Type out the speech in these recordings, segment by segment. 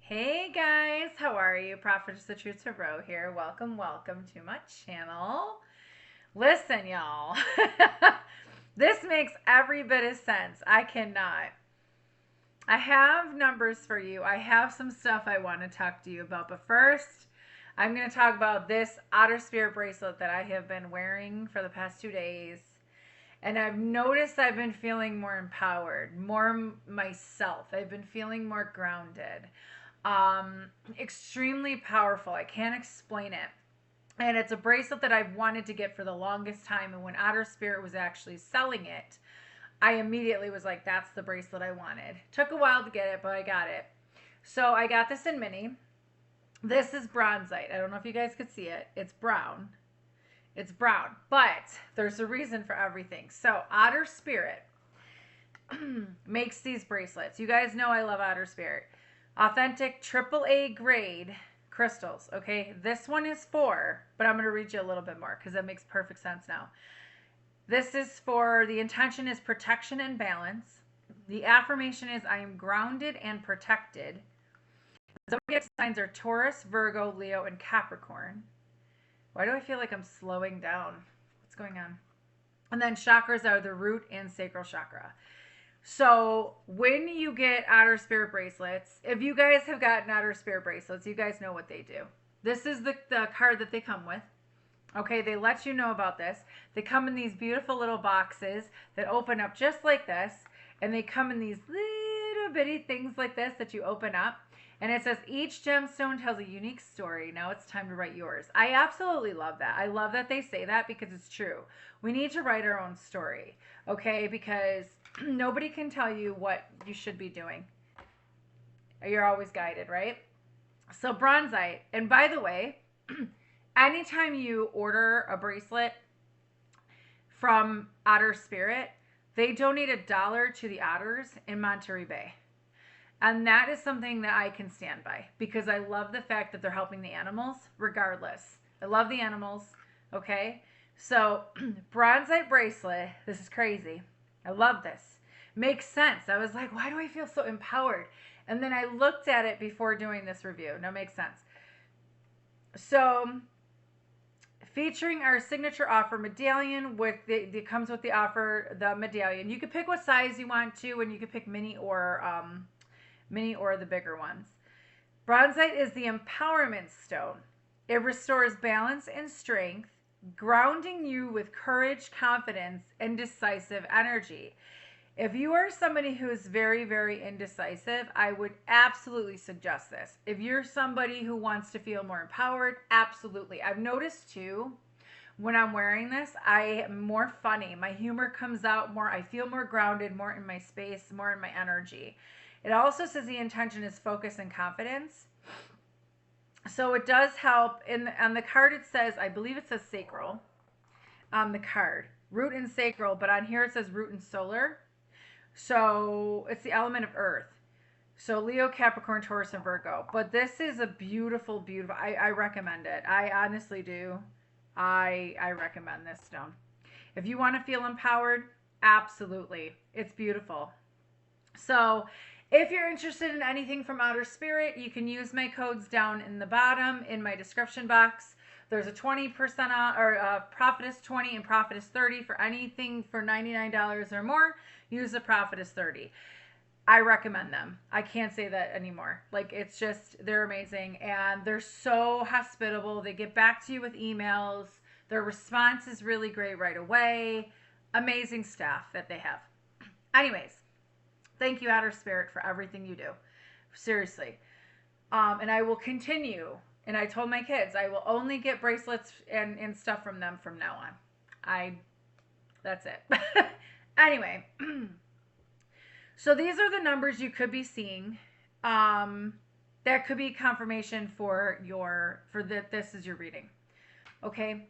Hey guys, how are you? Prophetess the Truth Tarot here. Welcome to my channel. Listen, y'all. This makes every bit of sense. I cannot. I have numbers for you. I have some stuff I want to talk to you about. But first, I'm going to talk about this Otter Spirit bracelet that I have been wearing for the past 2 days. And I've noticed I've been feeling more empowered, more myself. I've been feeling more grounded. Extremely powerful. I can't explain it. And it's a bracelet that I've wanted to get for the longest time. And when Otter Spirit was actually selling it, I immediately was like, that's the bracelet I wanted. Took a while to get it, but I got it. So I got this in mini. This is bronzite. I don't know if you guys could see it. It's brown. It's brown, but there's a reason for everything. So Otter Spirit makes these bracelets. You guys know I love Otter Spirit. Authentic AAA grade crystals. Okay, this one is for, but I'm going to read you a little bit more because that makes perfect sense now. This is for, the intention is protection and balance. The affirmation is I am grounded and protected. Zodiac signs are Taurus, Virgo, Leo, and Capricorn. Why do I feel like I'm slowing down? What's going on? And then chakras are the root and sacral chakra. So when you get Otter Spirit bracelets, if you guys have gotten Otter Spirit bracelets, you guys know what they do. This is the card that they come with. Okay, they let you know about this. They come in these beautiful little boxes that open up just like this. And they come in these little bitty things like this that you open up. And it says each gemstone tells a unique story. Now it's time to write yours. I absolutely love that. I love that they say that because it's true. We need to write our own story, okay? Because nobody can tell you what you should be doing. You're always guided, right? So bronzite. And by the way, anytime you order a bracelet from Otter Spirit, they donate $1 to the otters in Monterey Bay. And that is something that I can stand by because I love the fact that they're helping the animals regardless. I love the animals, okay? So bronzite bracelet, this is crazy. I love this. Makes sense. I was like, why do I feel so empowered? And then I looked at it before doing this review. Now, makes sense. So featuring our signature offer medallion with it comes with the offer, the medallion. You can pick what size you want to, and you can pick mini or the bigger ones. Bronzite is the empowerment stone. It restores balance and strength, grounding you with courage, confidence, and decisive energy. If you are somebody who is very, very indecisive, I would absolutely suggest this. If you're somebody who wants to feel more empowered, absolutely. I've noticed too, when I'm wearing this, I am more funny. My humor comes out more. I feel more grounded, more in my space, more in my energy. It also says the intention is focus and confidence. So it does help. On the card it says, I believe it says sacral on the card. Root and sacral, but on here it says root and solar. So it's the element of earth. So Leo, Capricorn, Taurus, and Virgo. But this is a beautiful, beautiful, I recommend it. I honestly do. I recommend this stone. If you want to feel empowered, absolutely. It's beautiful. So if you're interested in anything from Otter Spirit, you can use my codes down in the bottom in my description box. There's a 20% off, or Prophetess 20 and Prophetess 30 for anything for $99 or more. Use the Prophetess 30. I recommend them. I can't say that anymore. Like, it's just, they're amazing. And they're so hospitable. They get back to you with emails. Their response is really great right away. Amazing staff that they have. Anyways, thank you, Otter Spirit, for everything you do. Seriously. And I will continue. And I told my kids, I will only get bracelets and stuff from them from now on. That's it. Anyway. So these are the numbers you could be seeing. That could be confirmation for that this is your reading. Okay?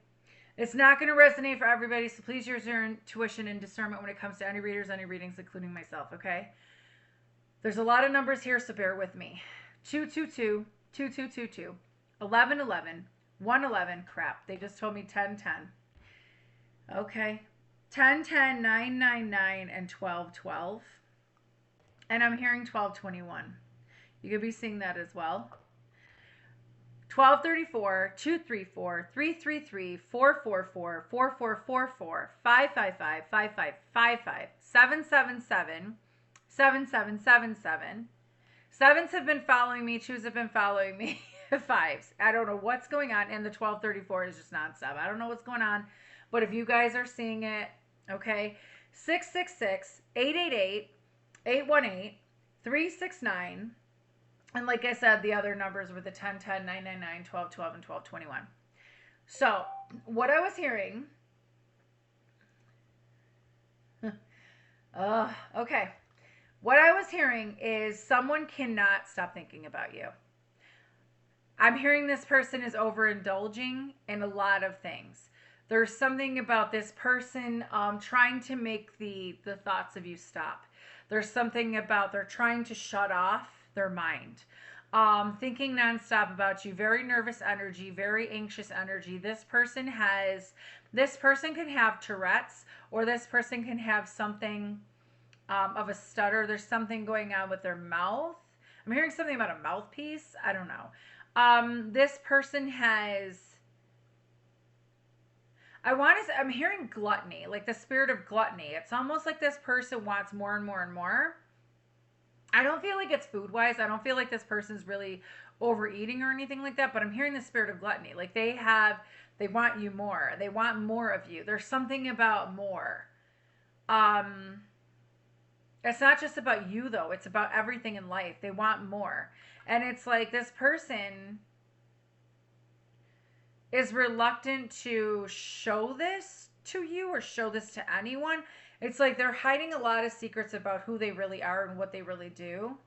It's not going to resonate for everybody, so please use your intuition and discernment when it comes to any readers, any readings, including myself, okay? There's a lot of numbers here, so bear with me. 222, 2222, 1111, 111, crap, they just told me 1010. Okay, 1010, 999, and 1212. And I'm hearing 1221. You could be seeing that as well. 1234, 234, 333, 444, 4444, 555, 5555, 777, 7777. Sevens have been following me. Twos have been following me. Fives. I don't know what's going on. And the 1234 is just nonstop. I don't know what's going on. But if you guys are seeing it, okay. 666, 888, 818, 369. And like I said, the other numbers were the 1010, 999, 1212, and 1221. So what I was hearing. Okay. What I was hearing is someone cannot stop thinking about you. I'm hearing this person is overindulging in a lot of things. There's something about this person trying to make the thoughts of you stop. There's something about they're trying to shut off their mind. Thinking nonstop about you. Very nervous energy, very anxious energy. This person can have Tourette's, or this person can have something of a stutter. There's something going on with their mouth. I'm hearing something about a mouthpiece. I don't know. This person has, I'm hearing gluttony, like the spirit of gluttony. It's almost like this person wants more and more and more. I don't feel like it's food wise. I don't feel like this person's really overeating or anything like that, but I'm hearing the spirit of gluttony. Like they want you more. They want more of you. There's something about more. It's not just about you, though. It's about everything in life. They want more. And it's like this person is reluctant to show this to you or show this to anyone. It's like they're hiding a lot of secrets about who they really are and what they really do.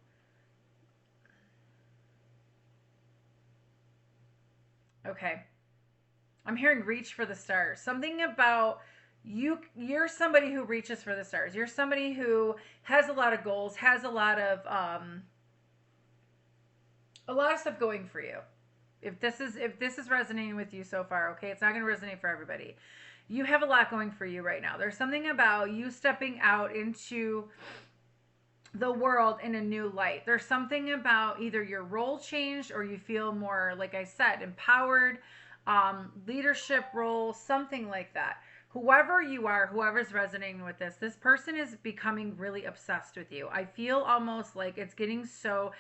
Okay. I'm hearing reach for the stars. Something about you're somebody who reaches for the stars. You're somebody who has a lot of goals, has a lot of stuff going for you. If this is resonating with you so far, okay, it's not going to resonate for everybody. You have a lot going for you right now. There's something about you stepping out into the world in a new light. There's something about either your role changed or you feel more, like I said, empowered, leadership role, something like that. Whoever you are, whoever's resonating with this person is becoming really obsessed with you. I feel almost like it's getting so,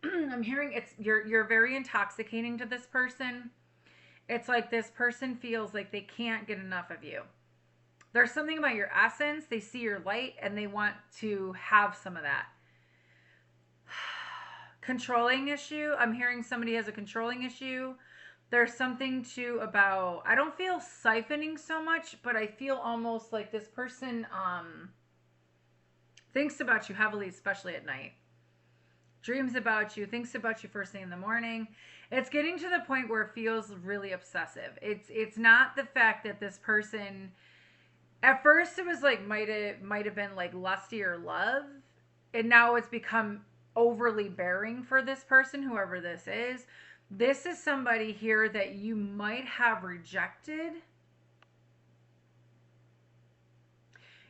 I'm hearing you're very intoxicating to this person. It's like this person feels like they can't get enough of you. There's something about your essence. They see your light and they want to have some of that. Controlling issue. I'm hearing somebody has a controlling issue. There's something too about, I don't feel siphoning so much, but I feel almost like this person thinks about you heavily, especially at night. Dreams about you, thinks about you first thing in the morning. It's getting to the point where it feels really obsessive. It's not the fact that this person, at first it was like might have been like lusty or love, and now it's become overly bearing for this person, whoever this is. This is somebody here that you might have rejected.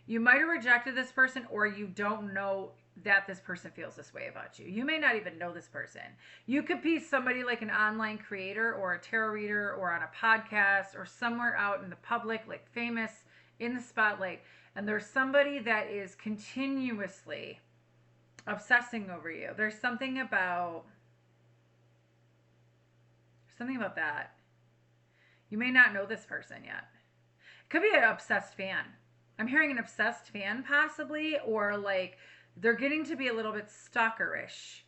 You might have rejected this person, or you don't know that this person feels this way about you. You may not even know this person. You could be somebody like an online creator or a tarot reader or on a podcast or somewhere out in the public, like famous, in the spotlight. And there's somebody that is continuously obsessing over you. There's something about that. You may not know this person yet. It could be an obsessed fan. I'm hearing an obsessed fan possibly, or like they're getting to be a little bit stalkerish.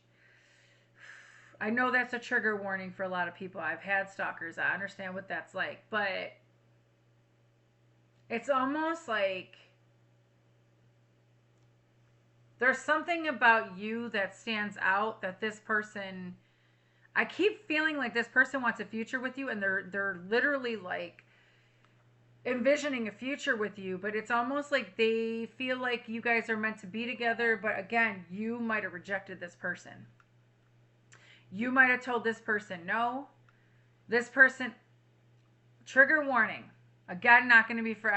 I know that's a trigger warning for a lot of people. I've had stalkers. I understand what that's like, but it's almost like there's something about you that stands out that this person, I keep feeling like this person wants a future with you, and they're literally like envisioning a future with you, but it's almost like they feel like you guys are meant to be together. But again, you might have rejected this person. You might have told this person no. This person, trigger warning. Again, not going to be for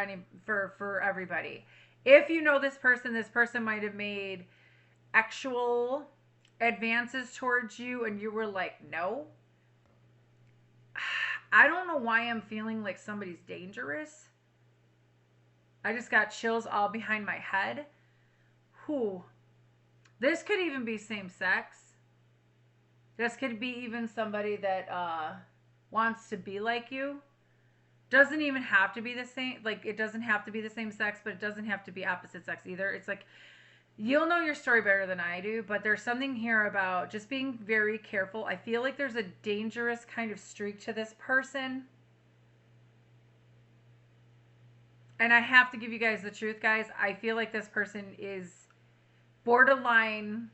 everybody. If you know this person might have made actual advances towards you and you were like, no. I don't know why I'm feeling like somebody's dangerous. I just got chills all behind my head. Who? This could even be same sex. This could be even somebody that wants to be like you. Doesn't even have to be the same. Like, it doesn't have to be the same sex, but it doesn't have to be opposite sex either. It's like, you'll know your story better than I do, but there's something here about just being very careful. I feel like there's a dangerous kind of streak to this person. And I have to give you guys the truth, guys. I feel like this person is borderline.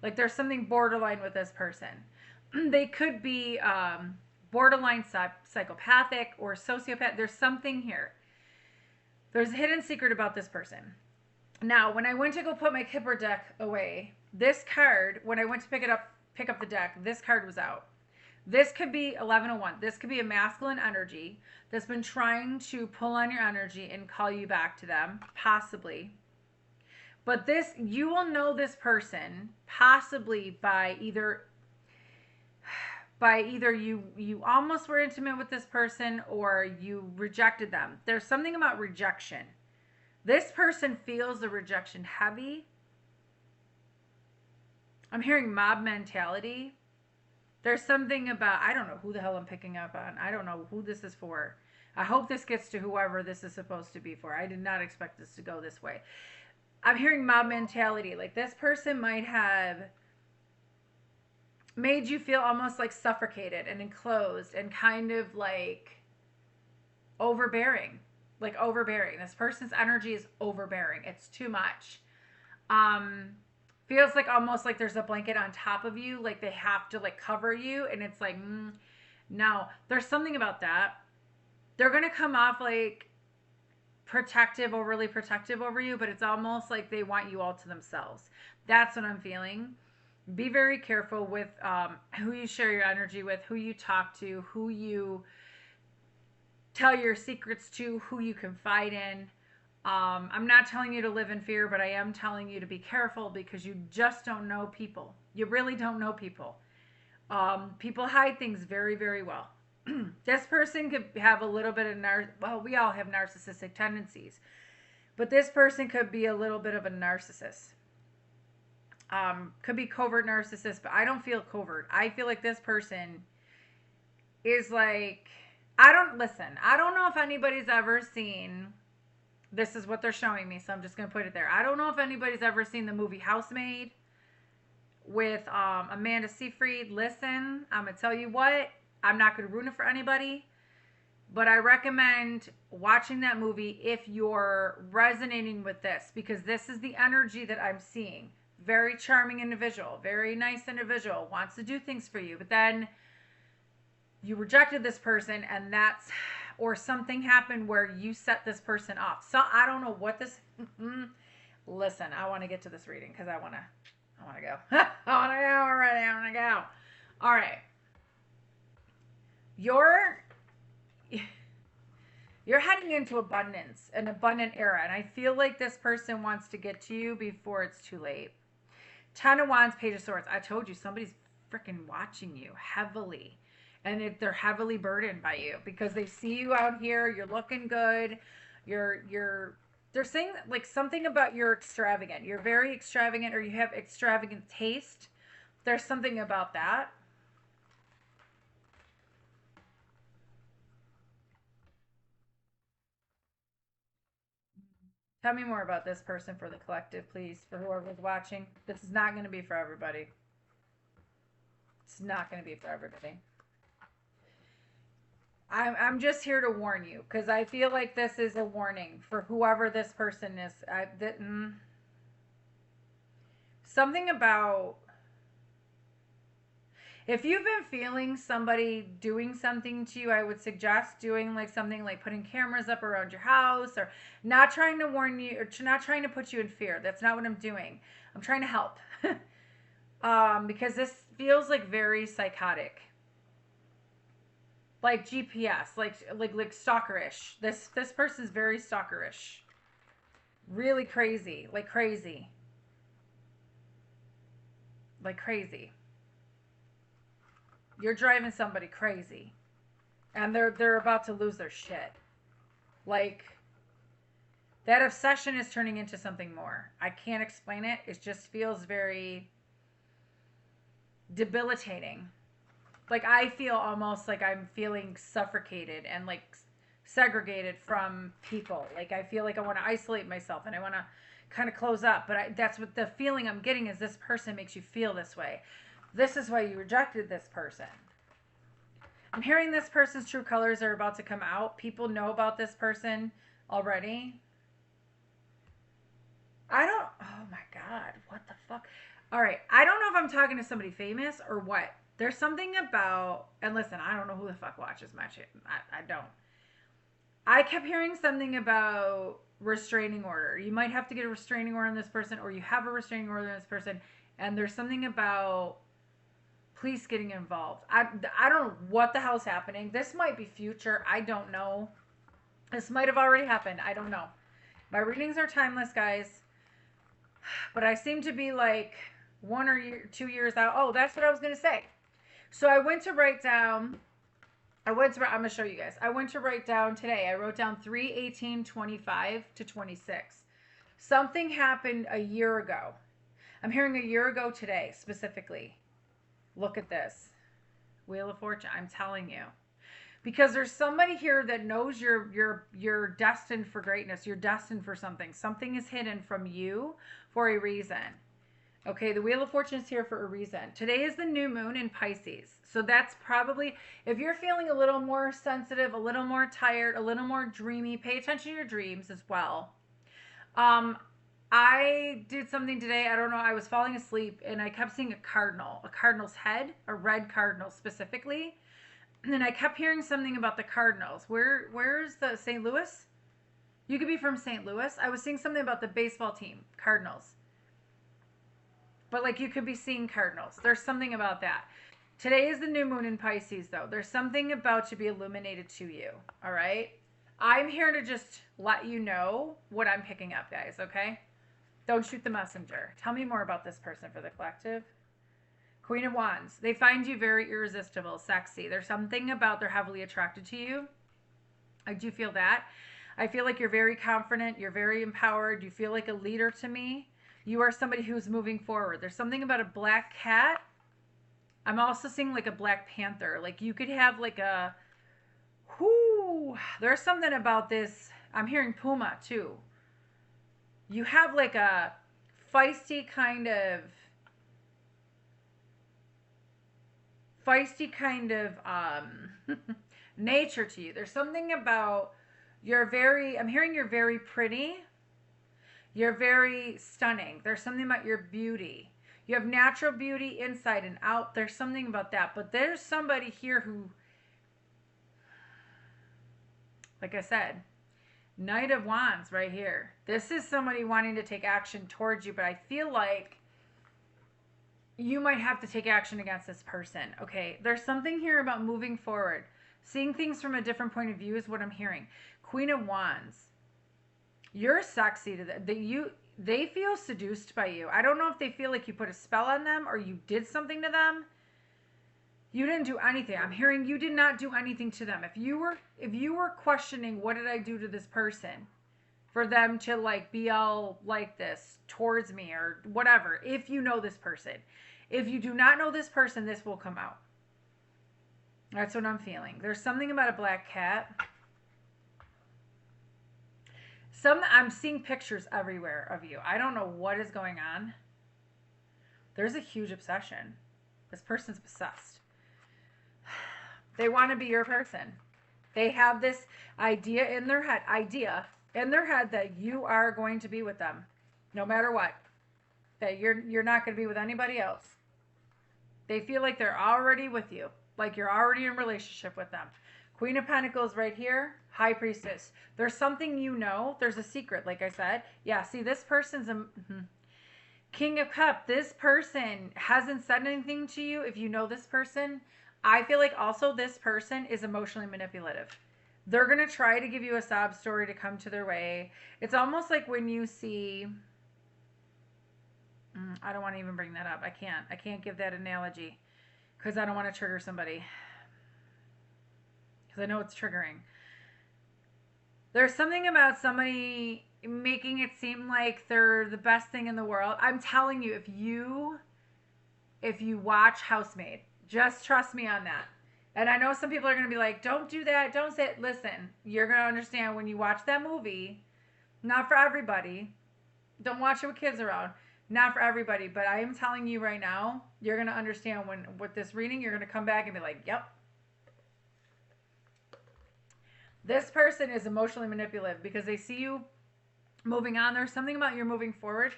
Like, there's something borderline with this person. They could be borderline psychopathic or sociopath. There's something here. There's a hidden secret about this person. Now, when I went to go put my Kipper deck away, this card, when I went to pick up the deck, this card was out. This could be 1101. This could be a masculine energy that's been trying to pull on your energy and call you back to them, possibly. But this, you will know this person possibly by either you almost were intimate with this person or you rejected them. There's something about rejection. This person feels the rejection heavy. I'm hearing mob mentality. There's something about, I don't know who the hell I'm picking up on. I don't know who this is for. I hope this gets to whoever this is supposed to be for. I did not expect this to go this way. I'm hearing mob mentality. Like, this person might have made you feel almost like suffocated and enclosed and kind of like overbearing. Like, overbearing. This person's energy is overbearing. It's too much. Feels like almost like there's a blanket on top of you. Like, they have to like cover you. And it's like, no. There's something about that. They're going to come off like protective, overly protective over you, but it's almost like they want you all to themselves. That's what I'm feeling. Be very careful with who you share your energy with, who you talk to, who you tell your secrets to, who you confide in. I'm not telling you to live in fear, but I am telling you to be careful because you just don't know people. You really don't know people. People hide things very, very well. This person could have a little bit of well, we all have narcissistic tendencies, but this person could be a little bit of a narcissist. Could be covert narcissist, but I don't feel covert. I feel like this person is like, I don't know if anybody's ever seen, this is what they're showing me, so I'm just going to put it there. I don't know if anybody's ever seen the movie Housemaid with Amanda Seyfried. Listen, I'm going to tell you what, I'm not going to ruin it for anybody, but I recommend watching that movie if you're resonating with this, because this is the energy that I'm seeing. Very charming individual, very nice individual, wants to do things for you, but then you rejected this person and or something happened where you set this person off. So I don't know what this, listen, I want to get to this reading because I want to go. I want to go already. I want to go. All right. You're heading into abundance, an abundant era. And I feel like this person wants to get to you before it's too late. 10 of Wands, Page of Swords. I told you, somebody's freaking watching you heavily. And they're heavily burdened by you because they see you out here. You're looking good. They're saying like something about you're extravagant. You're very extravagant, or you have extravagant taste. There's something about that. Tell me more about this person for the collective, please, for whoever's watching. This is not going to be for everybody. It's not going to be for everybody. I'm just here to warn you because I feel like this is a warning for whoever this person is. Something about, if you've been feeling somebody doing something to you, I would suggest doing like something like putting cameras up around your house, or not trying to warn you, or not trying to put you in fear. That's not what I'm doing. I'm trying to help. Because this feels like very psychotic. Like GPS, like stalkerish. This person's very stalkerish. Really crazy, like crazy. like crazy. You're driving somebody crazy. And they're about to lose their shit. Like, that obsession is turning into something more. I can't explain it. It just feels very debilitating. Like, I feel almost like I'm feeling suffocated and like segregated from people. Like, I feel like I want to isolate myself and I want to kind of close up. But that's what the feeling I'm getting is this person makes you feel this way. This is why you rejected this person. I'm hearing this person's true colors are about to come out. People know about this person already. Oh my God, what the fuck? All right, I don't know if I'm talking to somebody famous or what. There's something about, and listen, I don't know who the fuck watches my shit. I don't. I kept hearing something about restraining order. You might have to get a restraining order on this person, or you have a restraining order on this person, and there's something about police getting involved. I don't know what the hell's happening. This might be future. I don't know. This might have already happened. I don't know. My readings are timeless, guys. But I seem to be like 1 or 2 years out. Oh, that's what I was going to say. So I went to write down. I'm going to show you guys. I went to write down today. I wrote down 3/18/25 to 26. Something happened a year ago. I'm hearing a year ago today, specifically. Look at this. Wheel of Fortune. I'm telling you. Because there's somebody here that knows you're destined for greatness. You're destined for something. Something is hidden from you for a reason. Okay, the Wheel of Fortune is here for a reason. Today is the new moon in Pisces. So that's probably, if you're feeling a little more sensitive, a little more tired, a little more dreamy, pay attention to your dreams as well. I did something today. I don't know. I was falling asleep and I kept seeing a cardinal's head, a red cardinal specifically. And then I kept hearing something about the Cardinals. Where's the St. Louis? You could be from St. Louis. I was seeing something about the baseball team, Cardinals. But like you could be seeing Cardinals. There's something about that. Today is the new moon in Pisces, though. There's something about to be illuminated to you. All right? I'm here to just let you know what I'm picking up, guys, okay? Don't shoot the messenger. Tell me more about this person for the collective. Queen of Wands. They find you very irresistible, sexy. There's something about they're heavily attracted to you. I do feel that. I feel like you're very confident. You're very empowered. You feel like a leader to me. You are somebody who's moving forward. There's something about a black cat. I'm also seeing like a black panther. Like you could have like a... There's something about this. I'm hearing puma too. You have like a feisty kind of nature to you. There's something about I'm hearing you're very pretty. You're very stunning. There's something about your beauty. You have natural beauty inside and out. There's something about that. But there's somebody here who, like I said, Knight of Wands right here. This is somebody wanting to take action towards you, but I feel like you might have to take action against this person. Okay, there's something here about moving forward. Seeing things from a different point of view is what I'm hearing. Queen of Wands. You're sexy to them. They feel seduced by you. I don't know if they feel like you put a spell on them or you did something to them. You didn't do anything. I'm hearing you did not do anything to them. If you were questioning what did I do to this person for them to like be all like this towards me or whatever, if you know this person. If you do not know this person, this will come out. That's what I'm feeling. There's something about a black cat. I'm seeing pictures everywhere of you. I don't know what is going on. There's a huge obsession. This person's obsessed. They want to be your person. They have this idea in their head that you are going to be with them no matter what. That you're not going to be with anybody else. They feel like they're already with you. Like you're already in a relationship with them. Queen of Pentacles right here. High Priestess. There's something you know. There's a secret, like I said. Yeah, see, this person's a... King of Cups. This person hasn't said anything to you. If you know this person, I feel like also this person is emotionally manipulative. They're going to try to give you a sob story to come to their way. It's almost like when you see... I don't want to even bring that up. I can't give that analogy because I don't want to trigger somebody. Because I know it's triggering. There's something about somebody making it seem like they're the best thing in the world. I'm telling you, if you watch Housemaid, just trust me on that. And I know some people are going to be like, don't do that, don't say it. Listen, you're going to understand when you watch that movie. Not for everybody. Don't watch it with kids around. Not for everybody. But I am telling you right now, you're going to understand when with this reading, you're going to come back and be like, yep. This person is emotionally manipulative because they see you moving on. There's something about you're moving forward.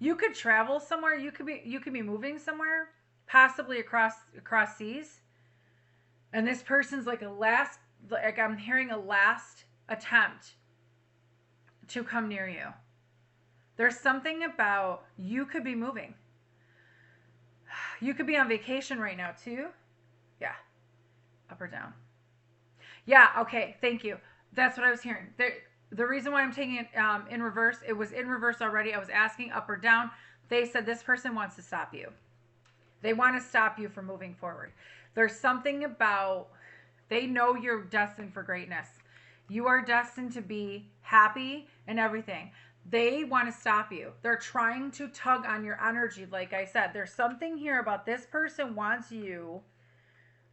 You could travel somewhere. You could be moving somewhere, possibly across seas. And this person's like I'm hearing a last attempt to come near you. There's something about you could be moving. You could be on vacation right now too. Yeah. Up or down. Yeah, okay, thank you. That's what I was hearing. The reason why I'm taking it in reverse, it was in reverse already. I was asking up or down. They said this person wants to stop you. They want to stop you from moving forward. There's something about, they know you're destined for greatness. You are destined to be happy and everything. They want to stop you. They're trying to tug on your energy. Like I said, there's something here about this person wants you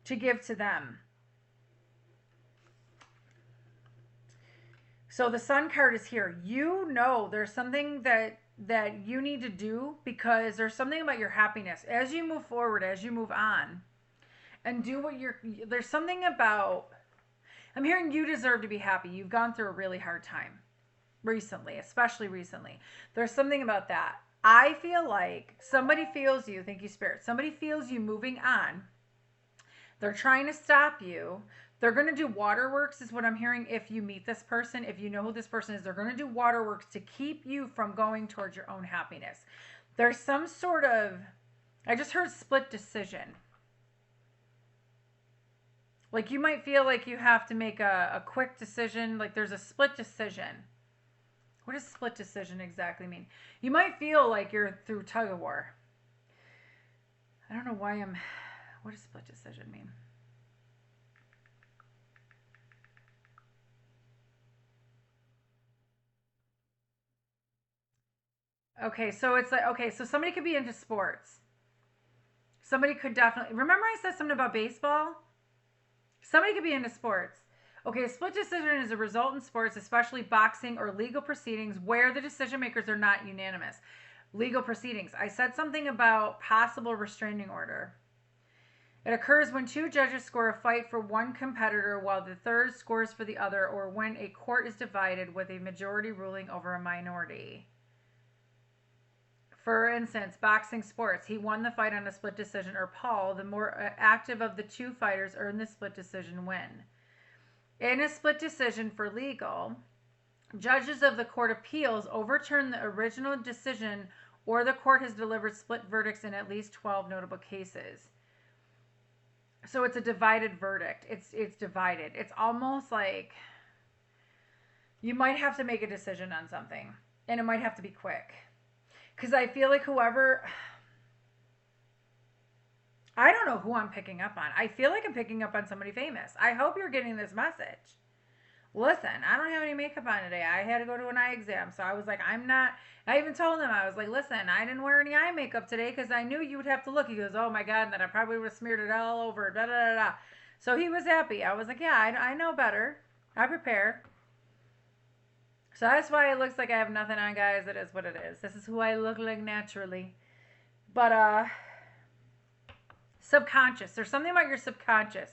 to give to them. So the Sun card is here. You know there's something that you need to do because there's something about your happiness. As you move forward, as you move on, and do what there's something about, I'm hearing you deserve to be happy. You've gone through a really hard time recently, especially recently. There's something about that. I feel like somebody feels you, thank you, Spirit. Somebody feels you moving on. They're trying to stop you. They're going to do waterworks is what I'm hearing if you meet this person. If you know who this person is, they're going to do waterworks to keep you from going towards your own happiness. There's some sort of, I just heard split decision. Like you might feel like you have to make a quick decision. Like there's a split decision. What does split decision exactly mean? You might feel like you're through tug of war. I don't know why what does split decision mean? Okay, so it's like, okay, so somebody could be into sports. Somebody could definitely, remember I said something about baseball? Somebody could be into sports. Okay, a split decision is a result in sports, especially boxing or legal proceedings where the decision makers are not unanimous. Legal proceedings. I said something about possible restraining order. It occurs when two judges score a fight for one competitor while the third scores for the other, or when a court is divided with a majority ruling over a minority. For instance, boxing sports. He won the fight on a split decision, or Paul, the more active of the two fighters, earned the split decision win. In a split decision for legal, judges of the Court of Appeals overturn the original decision, or the court has delivered split verdicts in at least 12 notable cases. So it's a divided verdict. It's divided. It's almost like you might have to make a decision on something, and it might have to be quick. Because I feel like whoever, I don't know who I'm picking up on. I feel like I'm picking up on somebody famous. I hope you're getting this message. Listen, I don't have any makeup on today. I had to go to an eye exam. So I was like, I even told him, I was like, listen, I didn't wear any eye makeup today because I knew you would have to look. He goes, oh my God, and then I probably would have smeared it all over, da da da da. So he was happy. I was like, yeah, I know better. I prepare. So that's why it looks like I have nothing on, guys. It is what it is. This is who I look like naturally. But, subconscious. There's something about your subconscious.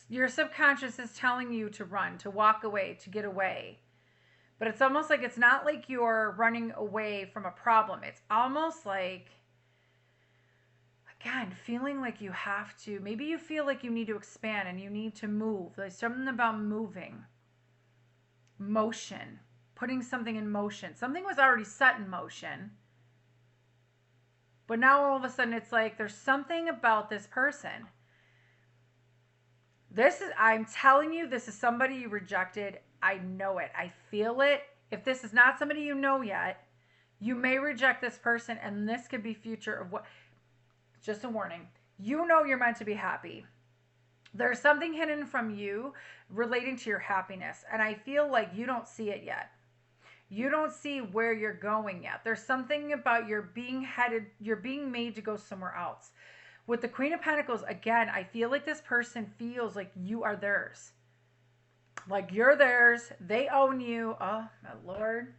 Your subconscious is telling you to run, to walk away, to get away. But it's almost like it's not like you're running away from a problem. It's almost like, again, feeling like you have to. Maybe you feel like you need to expand and you need to move. There's something about moving. Motion. Putting something in motion. Something was already set in motion. But now all of a sudden it's like there's something about this person. I'm telling you, this is somebody you rejected. I know it. I feel it. If this is not somebody you know yet, You may reject this person, and this could be future of what, just a warning. You know you're meant to be happy. There's something hidden from you relating to your happiness, and I feel like you don't see it yet. You don't see where you're going yet. There's something about you're being made to go somewhere else. With the Queen of Pentacles, again, I feel like this person feels like you are theirs. Like you're theirs. They own you. Oh, my Lord.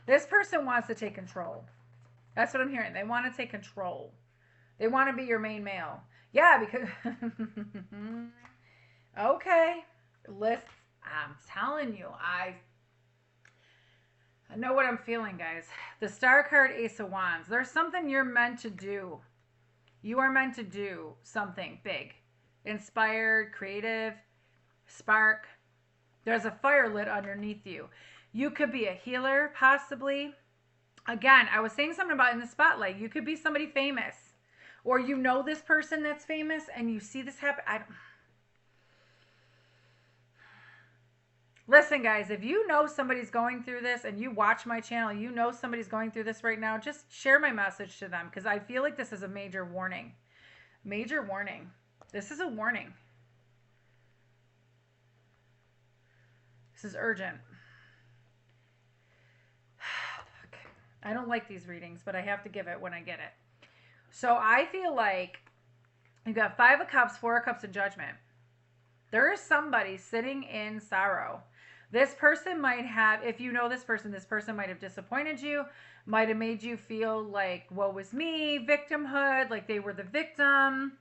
This person wants to take control. That's what I'm hearing. They want to take control. They want to be your main male. Yeah, because... Okay. Listen, I'm telling you, I know what I'm feeling, guys. The Star card, Ace of Wands. There's something you're meant to do. You are meant to do something big. Inspired, creative, spark. There's a fire lit underneath you. You could be a healer, possibly. Again, I was saying something about in the spotlight. You could be somebody famous. Or you know this person that's famous and you see this happen. Listen, guys, if you know somebody's going through this and you watch my channel, you know somebody's going through this right now, just share my message to them because I feel like this is a major warning. Major warning. This is a warning. This is urgent. I don't like these readings, but I have to give it when I get it. So I feel like you got 5 of Cups, 4 of Cups, and Judgment. There is somebody sitting in sorrow. This person might have, if you know this person might have disappointed you, might have made you feel like, woe was me, victimhood, like they were the victim,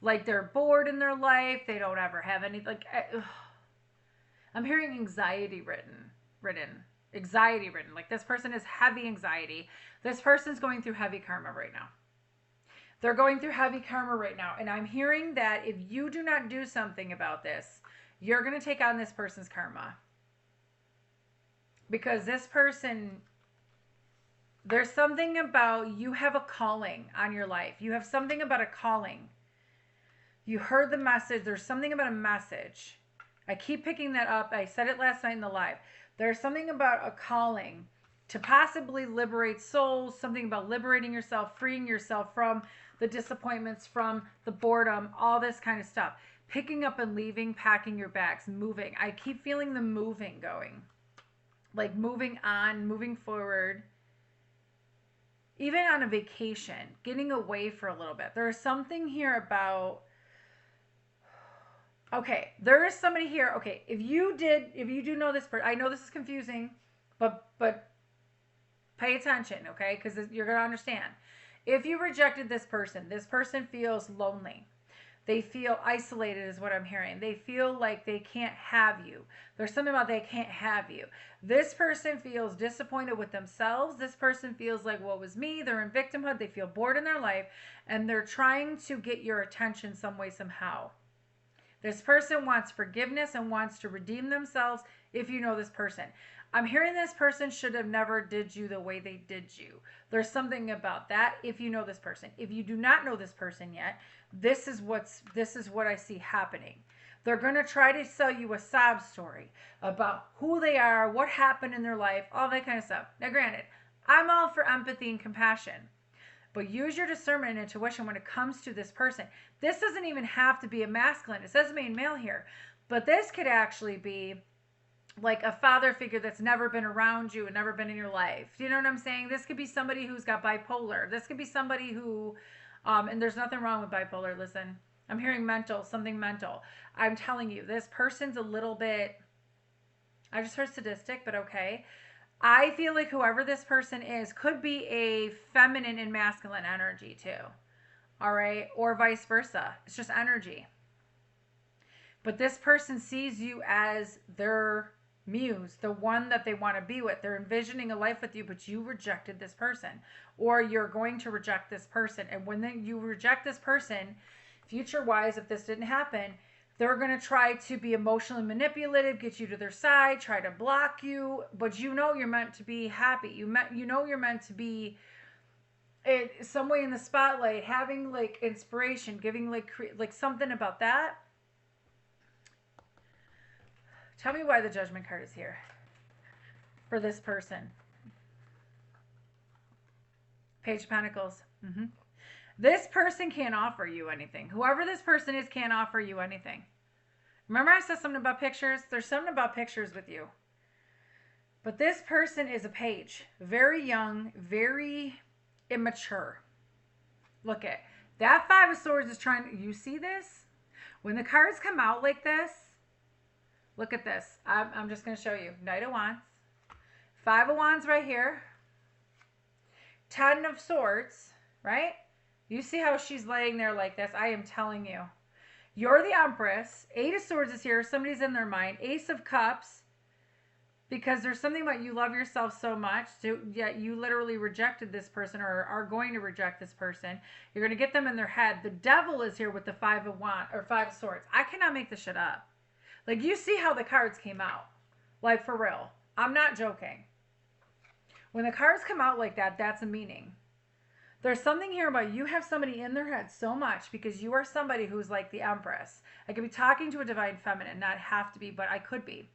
like they're bored in their life, they don't ever have any, like, I'm hearing anxiety written, like this person has heavy anxiety. This person's going through heavy karma right now. They're going through heavy karma right now. And I'm hearing that if you do not do something about this, you're going to take on this person's karma. Because this person, there's something about, you have a calling on your life. You have something about a calling. You heard the message. There's something about a message. I keep picking that up. I said it last night in the live. There's something about a calling to possibly liberate souls, something about liberating yourself, freeing yourself from the disappointments, from the boredom, all this kind of stuff. Picking up and leaving, packing your bags, moving. I keep feeling the moving going. Like moving on, moving forward. Even on a vacation, getting away for a little bit. There's something here about... Okay, there is somebody here. Okay, if you do know this person, I know this is confusing, but pay attention, okay? Because you're going to understand. If you rejected this person feels lonely. They feel isolated is what I'm hearing. They feel like they can't have you. There's something about they can't have you. This person feels disappointed with themselves. This person feels like, what was me? They're in victimhood. They feel bored in their life. And they're trying to get your attention some way, somehow. This person wants forgiveness and wants to redeem themselves if you know this person. I'm hearing this person should have never did you the way they did you. There's something about that if you know this person. If you do not know this person yet, this is what I see happening. They're going to try to sell you a sob story about who they are, what happened in their life, all that kind of stuff. Now, granted, I'm all for empathy and compassion. But use your discernment and intuition when it comes to this person. This doesn't even have to be a masculine. It says main male here. But this could actually be like a father figure that's never been around you and never been in your life. Do you know what I'm saying? This could be somebody who's got bipolar. This could be somebody who, and there's nothing wrong with bipolar. Listen, I'm hearing mental, something mental. I'm telling you, this person's a little bit, I just heard sadistic, but okay. I feel like whoever this person is could be a feminine and masculine energy too. All right. Or vice versa. It's just energy. But this person sees you as their muse, the one that they want to be with. They're envisioning a life with you, but you rejected this person. Or you're going to reject this person. And when you reject this person, future-wise, if this didn't happen, they're going to try to be emotionally manipulative, get you to their side, try to block you. But you know you're meant to be happy. You know you're meant to be in some way in the spotlight, having like inspiration, giving like something about that. Tell me why the Judgment card is here for this person. Page of Pentacles. This person can't offer you anything. Whoever this person is can't offer you anything. Remember I said something about pictures? There's something about pictures with you. But this person is a page. Very young, very immature. Look at that. Five of Swords is trying. You see this? When the cards come out like this, look at this. I'm just going to show you. Knight of Wands. Five of Wands right here. 10 of Swords, right? You see how she's laying there like this? I am telling you. You're the Empress. 8 of Swords is here. Somebody's in their mind. Ace of Cups. Because there's something about you love yourself so much, yet you literally rejected this person or are going to reject this person. You're going to get them in their head. The Devil is here with the 5 of Wands or 5 of Swords. I cannot make this shit up. Like, you see how the cards came out. Like, for real. I'm not joking. When the cards come out like that, that's a meaning. There's something here about you have somebody in their head so much because you are somebody who's like the Empress. I could be talking to a Divine Feminine, not have to be, but I could be.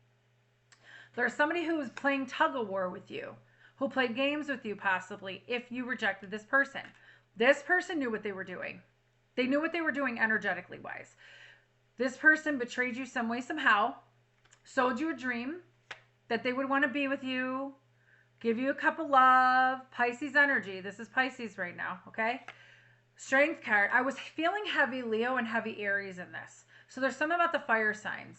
There's somebody who is playing tug-of-war with you, who played games with you possibly if you rejected this person. This person knew what they were doing. They knew what they were doing energetically wise. This person betrayed you some way, somehow, sold you a dream that they would want to be with you, give you a cup of love, Pisces energy. This is Pisces right now, okay? Strength card. I was feeling heavy Leo and heavy Aries in this. So there's something about the fire signs,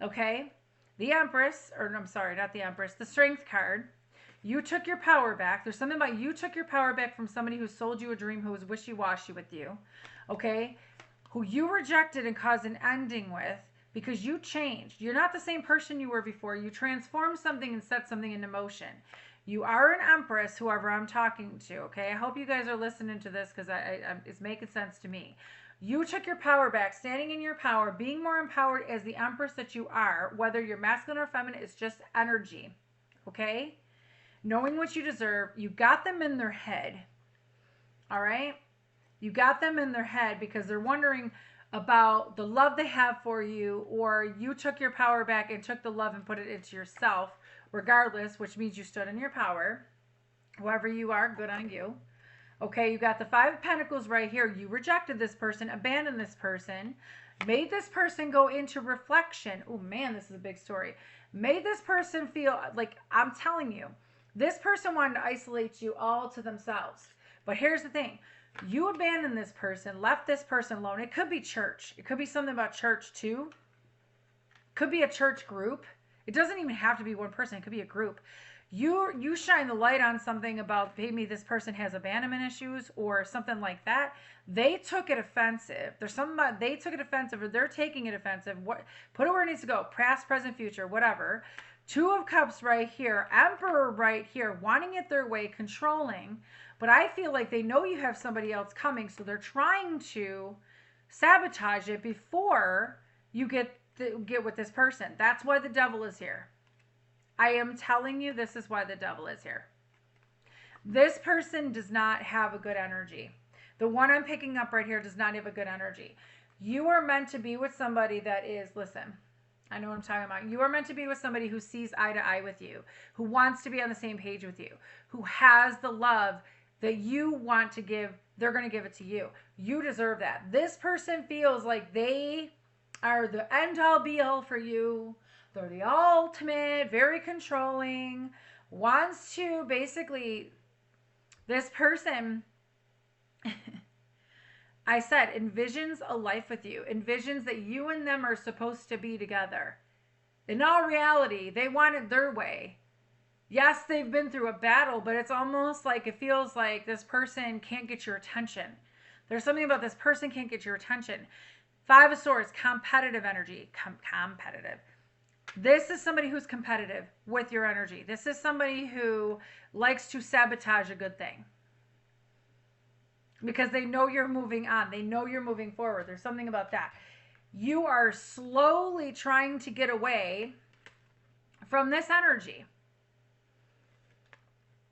okay? The Empress, or I'm sorry, not the Empress, the Strength card. You took your power back. There's something about you took your power back from somebody who sold you a dream, who was wishy-washy with you, okay? Who you rejected and caused an ending with because you changed. You're not the same person you were before. You transformed something and set something into motion. You are an Empress, whoever I'm talking to, okay? I hope you guys are listening to this because it's making sense to me. You took your power back, standing in your power, being more empowered as the Empress that you are, whether you're masculine or feminine, it's just energy, okay? Knowing what you deserve, you got them in their head, all right? You got them in their head because they're wondering about the love they have for you, or you took your power back and took the love and put it into yourself, regardless, which means you stood in your power. Whoever you are, good on you. Okay, you got the 5 of Pentacles right here. You rejected this person, abandoned this person, made this person go into reflection. Oh man, this is a big story. Made this person feel like, I'm telling you, this person wanted to isolate you all to themselves. But here's the thing. You abandoned this person, left this person alone. It could be church. It could be something about church too. Could be a church group. It doesn't even have to be one person. It could be a group. You shine the light on something about maybe this person has abandonment issues or something like that. They took it offensive. There's something about they took it offensive or they're taking it offensive. What, put it where it needs to go. Past, present, future, whatever. 2 of Cups right here. Emperor right here. Wanting it their way. Controlling. But I feel like they know you have somebody else coming. So they're trying to sabotage it before you get with this person. That's why the Devil is here. I am telling you, this is why the Devil is here. This person does not have a good energy. The one I'm picking up right here does not have a good energy. You are meant to be with somebody that is, listen, I know what I'm talking about. You are meant to be with somebody who sees eye to eye with you, who wants to be on the same page with you, who has the love that you want to give. They're going to give it to you. You deserve that. This person feels like they are the end all be all for you. They're the ultimate, very controlling, wants to basically, this person, I said, envisions a life with you, envisions that you and them are supposed to be together. In all reality, they want it their way. Yes, they've been through a battle, but it's almost like it feels like this person can't get your attention. There's something about this person can't get your attention. 5 of Swords, competitive energy, competitive. This is somebody who's competitive with your energy. This is somebody who likes to sabotage a good thing. Because they know you're moving on. They know you're moving forward. There's something about that. You are slowly trying to get away from this energy.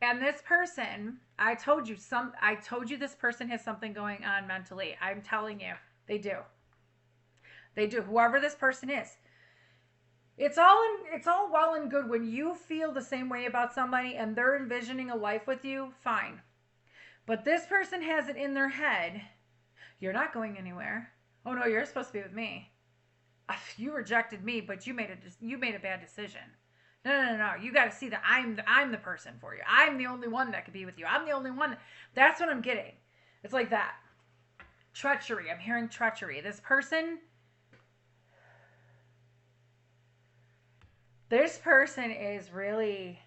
And this person, I told you this person has something going on mentally. I'm telling you, they do. They do. Whoever this person is. It's all well and good when you feel the same way about somebody and they're envisioning a life with you, fine. But this person has it in their head, you're not going anywhere. Oh no, you're supposed to be with me. You rejected me, but you made a bad decision. No. You got to see that I'm the person for you. I'm the only one that could be with you. I'm the only one. That's what I'm getting. It's like that. Treachery. I'm hearing treachery. This person is really,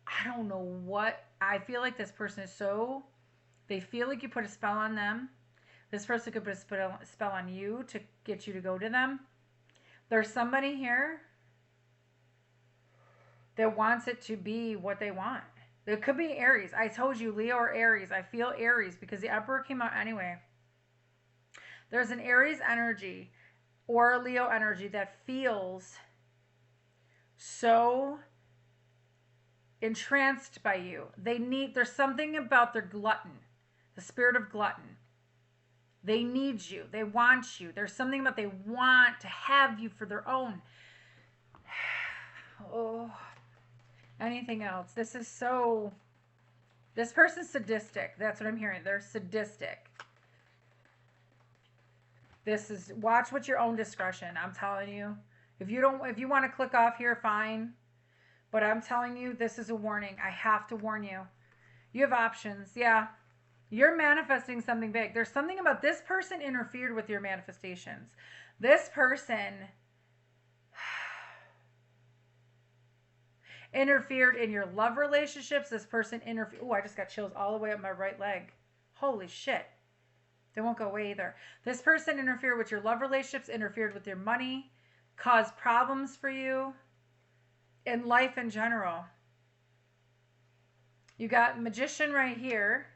I don't know what, I feel like this person is so, they feel like you put a spell on them. This person could put a spell on you to get you to go to them. There's somebody here that wants it to be what they want. It could be Aries. I told you, Leo or Aries. I feel Aries because the Emperor came out anyway. There's an Aries energy or a Leo energy that feels so entranced by you. There's something about their glutton, the spirit of glutton. They need you. They want you. There's something about they want to have you for their own. Oh, anything else? This person's sadistic. That's what I'm hearing. They're sadistic. Watch with your own discretion. I'm telling you. If you want to click off here, fine. But I'm telling you, this is a warning. I have to warn you. You have options. Yeah. You're manifesting something big. There's something about this person interfered with your manifestations. This person interfered in your love relationships. This person interfered. Oh, I just got chills all the way up my right leg. Holy shit. They won't go away either. This person interfered with your love relationships, interfered with your money, caused problems for you in life in general. You got Magician right here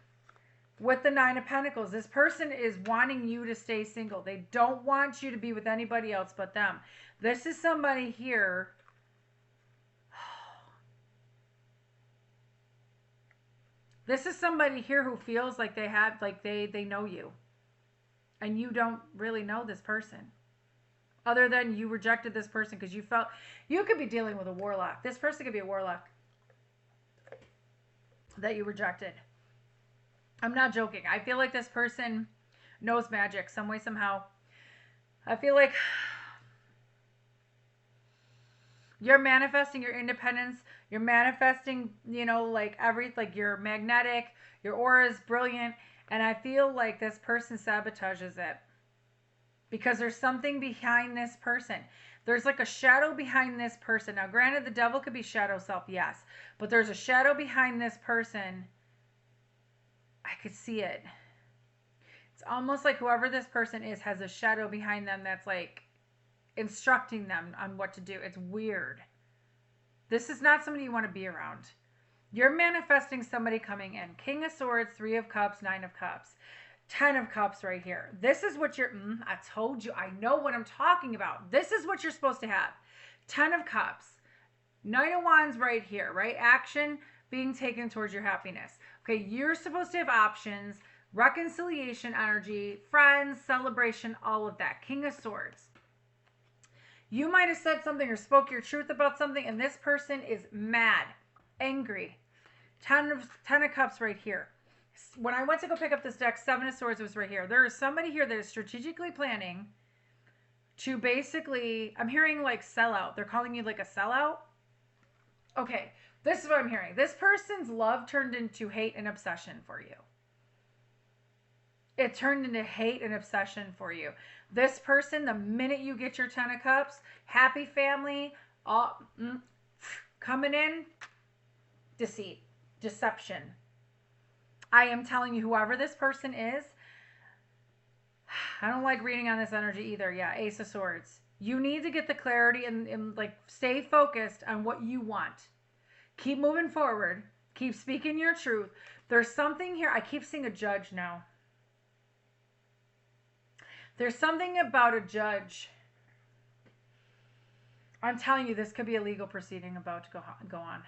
with the Nine of Pentacles. This person is wanting you to stay single. They don't want you to be with anybody else but them. This is somebody here. This is somebody here who feels like they know you. And you don't really know this person. Other than you rejected this person because you felt you could be dealing with a warlock. This person could be a warlock that you rejected. I'm not joking. I feel like this person knows magic some way, somehow. I feel like you're manifesting your independence. You're manifesting, like you're magnetic. Your aura is brilliant. And I feel like this person sabotages it. Because there's something behind this person. There's like a shadow behind this person. Now, granted, the devil could be shadow self, yes. But there's a shadow behind this person. I could see it. It's almost like whoever this person is has a shadow behind them that's like instructing them on what to do. It's weird. This is not somebody you want to be around. You're manifesting somebody coming in. King of Swords, 3 of Cups, 9 of Cups. 10 of Cups right here. This is what I told you. I know what I'm talking about. This is what you're supposed to have. 10 of Cups. 9 of Wands right here, right? Action being taken towards your happiness. Okay, you're supposed to have options, reconciliation energy, friends, celebration, all of that. King of Swords. You might have said something or spoke your truth about something, and this person is mad, angry. 10 of Cups right here. When I went to go pick up this deck, 7 of Swords was right here. There is somebody here that is strategically planning to basically, I'm hearing like sellout. They're calling you like a sellout. Okay, this is what I'm hearing. This person's love turned into hate and obsession for you. It turned into hate and obsession for you. This person, the minute you get your 10 of Cups, happy family, all coming in, deceit, deception. I am telling you, whoever this person is, I don't like reading on this energy either. Yeah, Ace of Swords. You need to get the clarity and like stay focused on what you want. Keep moving forward. Keep speaking your truth. There's something here. I keep seeing a judge now. There's something about a judge. I'm telling you, this could be a legal proceeding about to go on.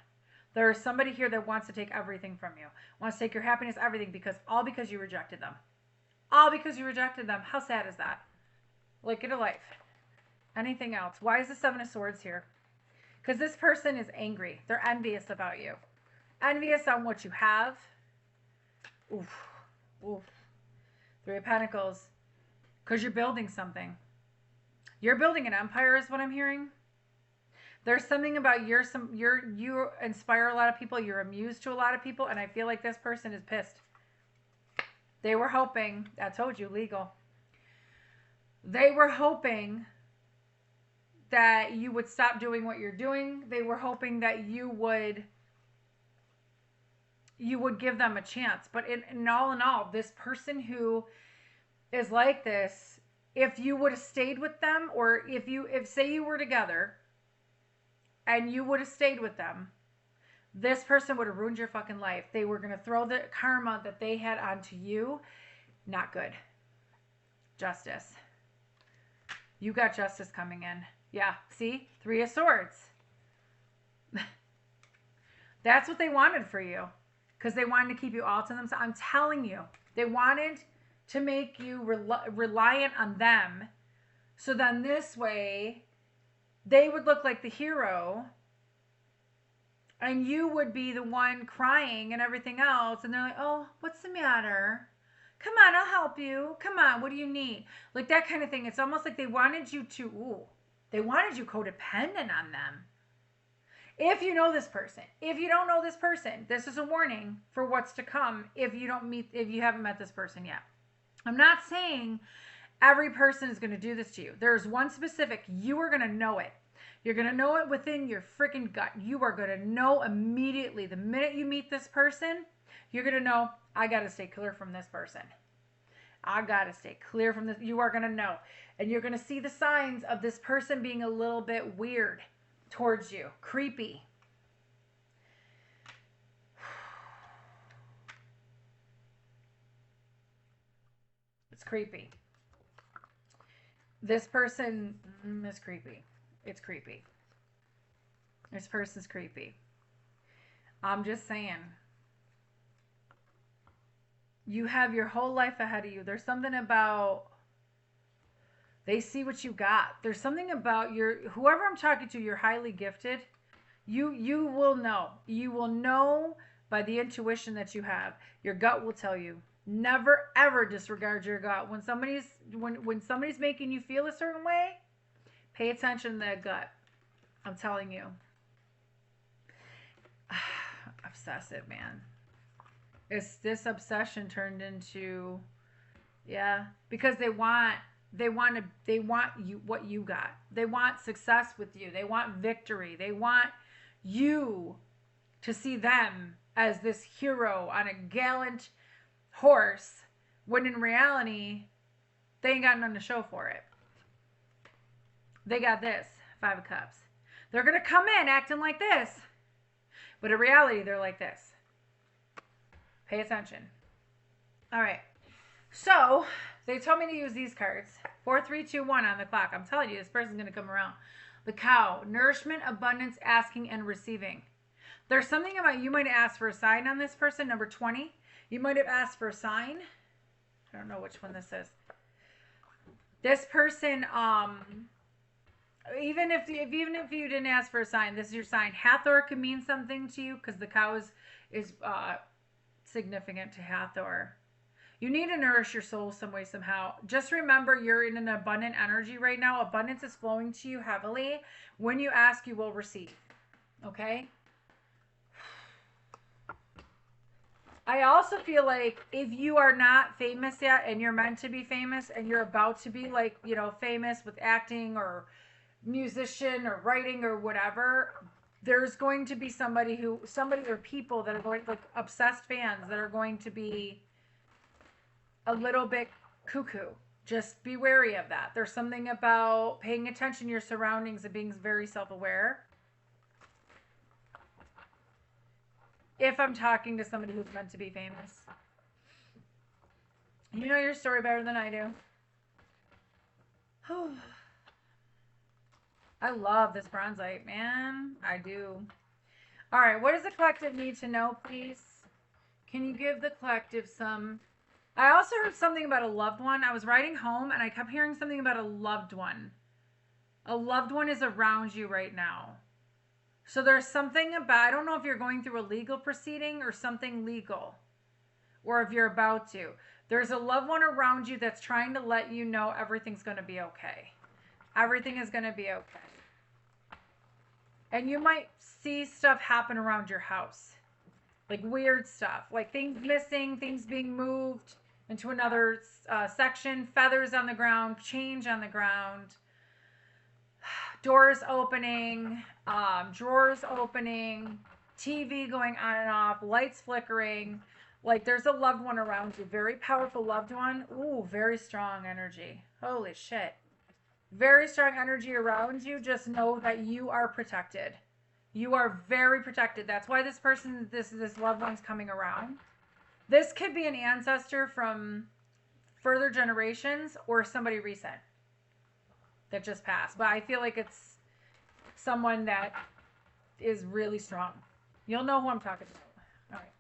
There's somebody here that wants to take everything from you. Wants to take your happiness, everything, all because you rejected them. All because you rejected them. How sad is that? Like, get a life. Anything else? Why is the Seven of Swords here? Because this person is angry. They're envious about you. Envious on what you have. Oof. Oof. Three of Pentacles. Because you're building something. You're building an empire is what I'm hearing. There's something about you inspire a lot of people. You're a muse to a lot of people. And I feel like this person is pissed. They were hoping. I told you, legal. They were hoping that you would stop doing what you're doing. They were hoping that you would give them a chance. But in all, this person who is like this, if you would have stayed with them, or if say you were together and you would have stayed with them, this person would have ruined your fucking life. They were going to throw the karma that they had onto you. Not good. Justice. You got justice coming in. Yeah, see? Three of Swords. That's what they wanted for you. Because they wanted to keep you all to themselves. I'm telling you. They wanted to make you reliant on them. So then this way, they would look like the hero. And you would be the one crying and everything else. And they're like, oh, what's the matter? Come on, I'll help you. Come on, what do you need? Like that kind of thing. It's almost like they wanted you to, they wanted you codependent on them. If you know this person. If you don't know this person, this is a warning for what's to come if you haven't met this person yet. I'm not saying every person is going to do this to you. There's one specific, you are going to know it. You're going to know it within your freaking gut. You are going to know immediately. The minute you meet this person, you're going to know, I got to stay clear from this person. I got to stay clear from this. You are going to know. And you're going to see the signs of this person being a little bit weird towards you. Creepy. It's creepy. This person is creepy. It's creepy. This person's creepy. I'm just saying. You have your whole life ahead of you. There's something about, they see what you got. There's something about whoever I'm talking to, you're highly gifted. You will know. You will know by the intuition that you have. Your gut will tell you. Never ever disregard your gut. When somebody's making you feel a certain way, pay attention to that gut. I'm telling you. Obsessive, man. This obsession turned into, yeah, because they want you what you got. They want success with you. They want victory. They want you to see them as this hero on a gallant horse, when in reality, they ain't got nothing to show for it. They got this, Five of Cups. They're going to come in acting like this, but in reality, they're like this. Pay attention. All right. So, they told me to use these cards. 4, 3, 2, 1 on the clock. I'm telling you, this person's going to come around. The Cow. Nourishment, abundance, asking, and receiving. There's something about, you might ask for a sign on this person. Number 20. You might have asked for a sign. I don't know which one this is. This person, even if you didn't ask for a sign, this is your sign. Hathor can mean something to you because the cow is significant to Hathor. You need to nourish your soul some way, somehow. Just remember, you're in an abundant energy right now. Abundance is flowing to you heavily. When you ask, you will receive. Okay? I also feel like if you are not famous yet and you're meant to be famous and you're about to be like, you know, famous with acting or musician or writing or whatever, there's going to be somebody or people that are going, like obsessed fans that are going to be a little bit cuckoo. Just be wary of that. There's something about paying attention to your surroundings and being very self-aware. If I'm talking to somebody who's meant to be famous. You know your story better than I do. I love this bronzite, man. I do. All right, what does the collective need to know, please? Can you give the collective some... I also heard something about a loved one. I was riding home, and I kept hearing something about a loved one. A loved one is around you right now. So there's something about, I don't know if you're going through a legal proceeding or something legal, or if you're about to. There's a loved one around you that's trying to let you know everything's going to be okay. Everything is going to be okay. And you might see stuff happen around your house. Like weird stuff. Like things missing, things being moved into another section, feathers on the ground, change on the ground, doors opening, drawers opening, TV going on and off, lights flickering. Like there's a loved one around you. Very powerful loved one. Ooh, very strong energy. Holy shit. Very strong energy around you. Just know that you are protected. You are very protected. That's why this person, this loved one's coming around. This could be an ancestor from further generations or somebody recent that just passed. But I feel like it's someone that is really strong. You'll know who I'm talking about. All right.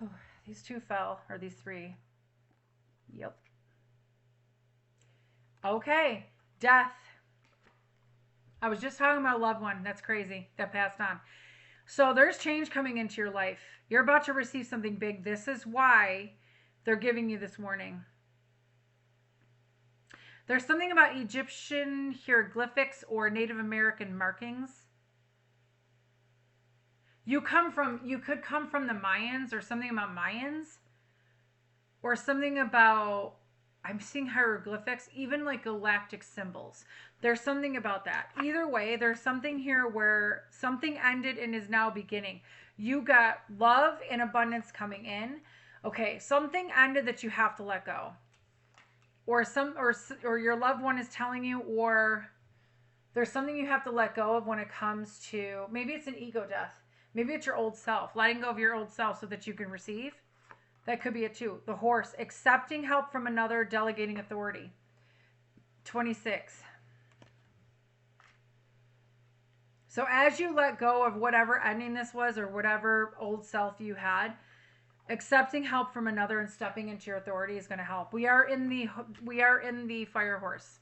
Oh, these two fell, or these three. Yep. Okay. Death. I was just talking about a loved one. That's crazy. That passed on. So there's change coming into your life. You're about to receive something big. This is why they're giving you this warning. There's something about Egyptian hieroglyphics or Native American markings. You could come from the Mayans, or something about Mayans, or something about, I'm seeing hieroglyphics, even like galactic symbols. There's something about that. Either way, there's something here where something ended and is now beginning. You got love and abundance coming in. Okay, something ended that you have to let go. Or your loved one is telling you, or there's something you have to let go of when it comes to, maybe it's an ego death. Maybe it's your old self, letting go of your old self so that you can receive. That could be it too. The horse, accepting help from another, delegating authority. 26. So as you let go of whatever ending this was, or whatever old self you had, accepting help from another and stepping into your authority is going to help. We are in the fire horse.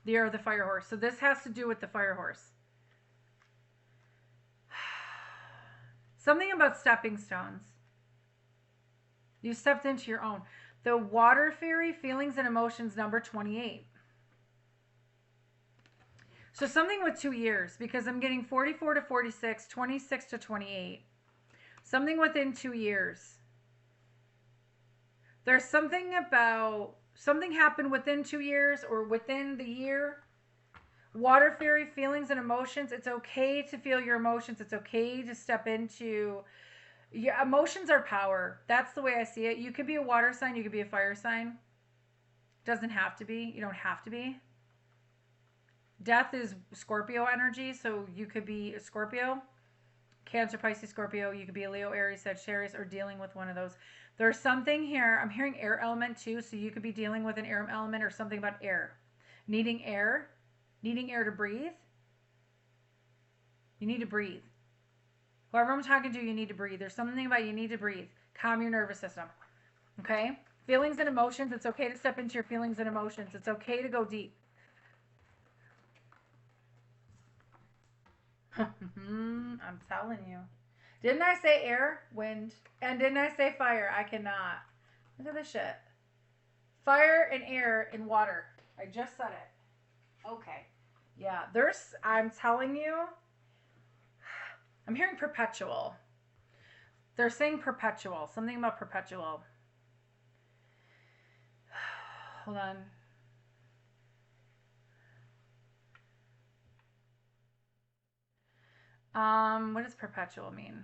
The year of the fire horse. So this has to do with the fire horse. Something about stepping stones. You stepped into your own. The water fairy, feelings and emotions, number 28. So something with 2 years, because I'm getting 44 to 46, 26 to 28. Something within 2 years. There's something about, something happened within 2 years or within the year. Water fairy, feelings and emotions. It's okay to feel your emotions. It's okay to step into, your emotions are power. That's the way I see it. You could be a water sign. You could be a fire sign. Doesn't have to be. You don't have to be. Death is Scorpio energy. So you could be a Scorpio, Cancer, Pisces, Scorpio. You could be a Leo, Aries, Sagittarius, or dealing with one of those. There's something here. I'm hearing air element too. So you could be dealing with an air element or something about air. Needing air to breathe. You need to breathe. Whoever I'm talking to, you need to breathe. There's something about you need to breathe. Calm your nervous system. Okay? Feelings and emotions. It's okay to step into your feelings and emotions. It's okay to go deep. I'm telling you. Didn't I say air, wind, and didn't I say fire? I cannot. Look at this shit. Fire and air and water. I just said it. Okay. Yeah, I'm telling you, I'm hearing perpetual. They're saying perpetual. Something about perpetual. Hold on. What does perpetual mean?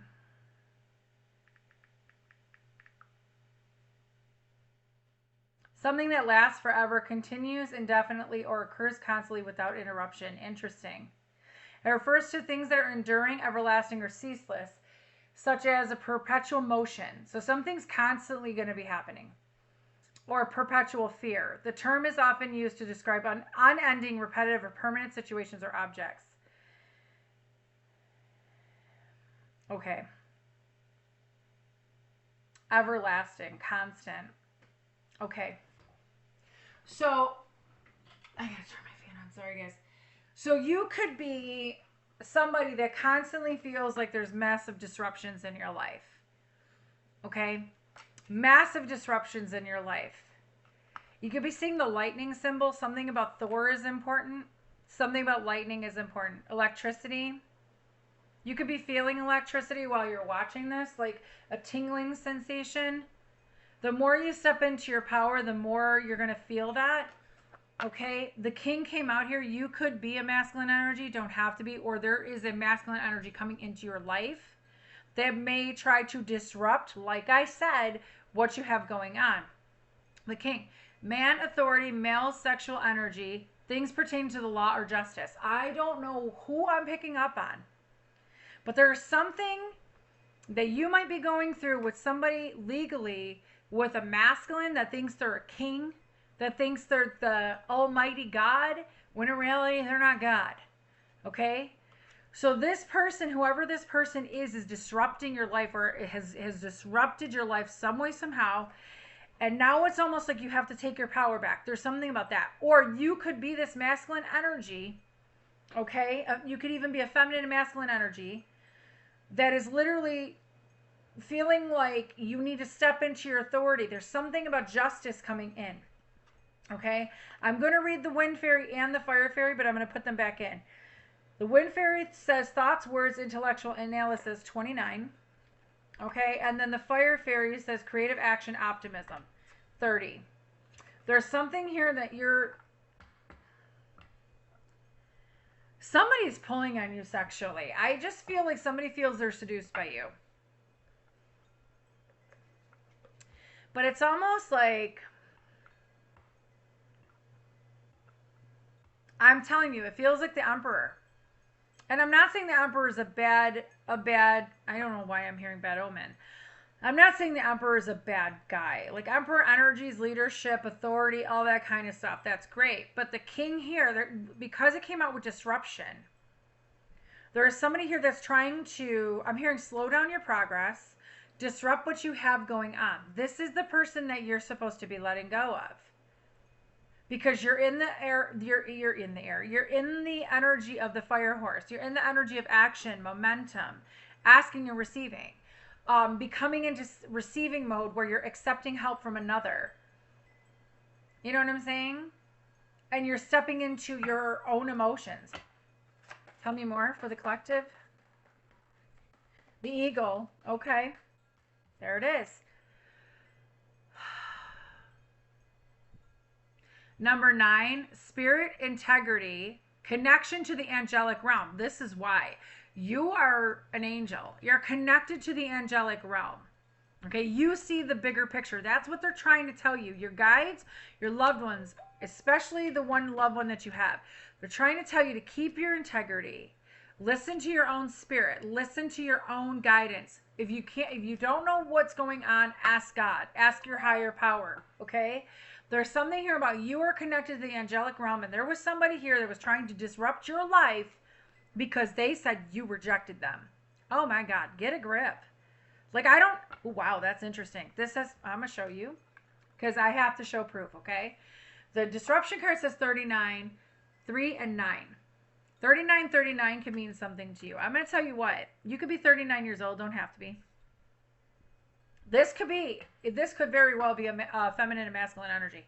Something that lasts forever, continues indefinitely, or occurs constantly without interruption. Interesting. It refers to things that are enduring, everlasting, or ceaseless, such as a perpetual motion. So something's constantly going to be happening. Or perpetual fear. The term is often used to describe unending, repetitive, or permanent situations or objects. Okay. Everlasting, constant. Okay. So, I gotta turn my fan on. Sorry, guys. So you could be somebody that constantly feels like there's massive disruptions in your life. Okay? Massive disruptions in your life. You could be seeing the lightning symbol. Something about Thor is important. Something about lightning is important. Electricity. You could be feeling electricity while you're watching this, like a tingling sensation. The more you step into your power, the more you're going to feel that. Okay? The king came out here. You could be a masculine energy. Don't have to be. Or there is a masculine energy coming into your life that may try to disrupt, like I said, what you have going on. The king. Man, authority, male sexual energy, things pertaining to the law or justice. I don't know who I'm picking up on, but there's something that you might be going through with somebody legally with a masculine that thinks they're a king, that thinks they're the almighty God, when in reality they're not God. Okay? So this person, whoever this person is disrupting your life, or has disrupted your life some way, somehow. And now it's almost like you have to take your power back. There's something about that. Or you could be this masculine energy, okay? You could even be a feminine and masculine energy that is literally feeling like you need to step into your authority. There's something about justice coming in, okay? I'm going to read the Wind Fairy and the Fire Fairy, but I'm going to put them back in. The Wind Fairy says thoughts, words, intellectual analysis, 29. Okay, and then the Fire Fairy says creative action, optimism, 30. There's something here that somebody's pulling on you sexually. I just feel like somebody feels they're seduced by you. But it's almost like, I'm telling you, it feels like the Emperor. And I'm not saying the Emperor is a bad, I don't know why I'm hearing bad omen. I'm not saying the Emperor is a bad guy. Like Emperor energies, leadership, authority, all that kind of stuff. That's great. But the king here, because it came out with disruption, there is somebody here that's trying to, I'm hearing slow down your progress, disrupt what you have going on. This is the person that you're supposed to be letting go of. Because you're in the air, you're in the air. You're in the energy of the fire horse. You're in the energy of action, momentum, asking and receiving. Becoming into receiving mode where you're accepting help from another. You know what I'm saying? And you're stepping into your own emotions. Tell me more for the collective. The eagle. Okay. There it is. Number 9, spirit integrity, connection to the angelic realm. This is why. You are an angel. You're connected to the angelic realm. Okay, you see the bigger picture. That's what they're trying to tell you. Your guides, your loved ones, especially the one loved one that you have. They're trying to tell you to keep your integrity. Listen to your own spirit. Listen to your own guidance. If you don't know what's going on, ask God. Ask your higher power, okay? There's something here about you are connected to the angelic realm, and there was somebody here that was trying to disrupt your life because they said you rejected them. Oh my God, get a grip. Like wow, that's interesting. This says, I'm going to show you because I have to show proof, okay? The disruption card says 39, 3 and 9. 39 can mean something to you. I'm going to tell you what. You could be 39 years old, don't have to be. This could very well be a feminine and masculine energy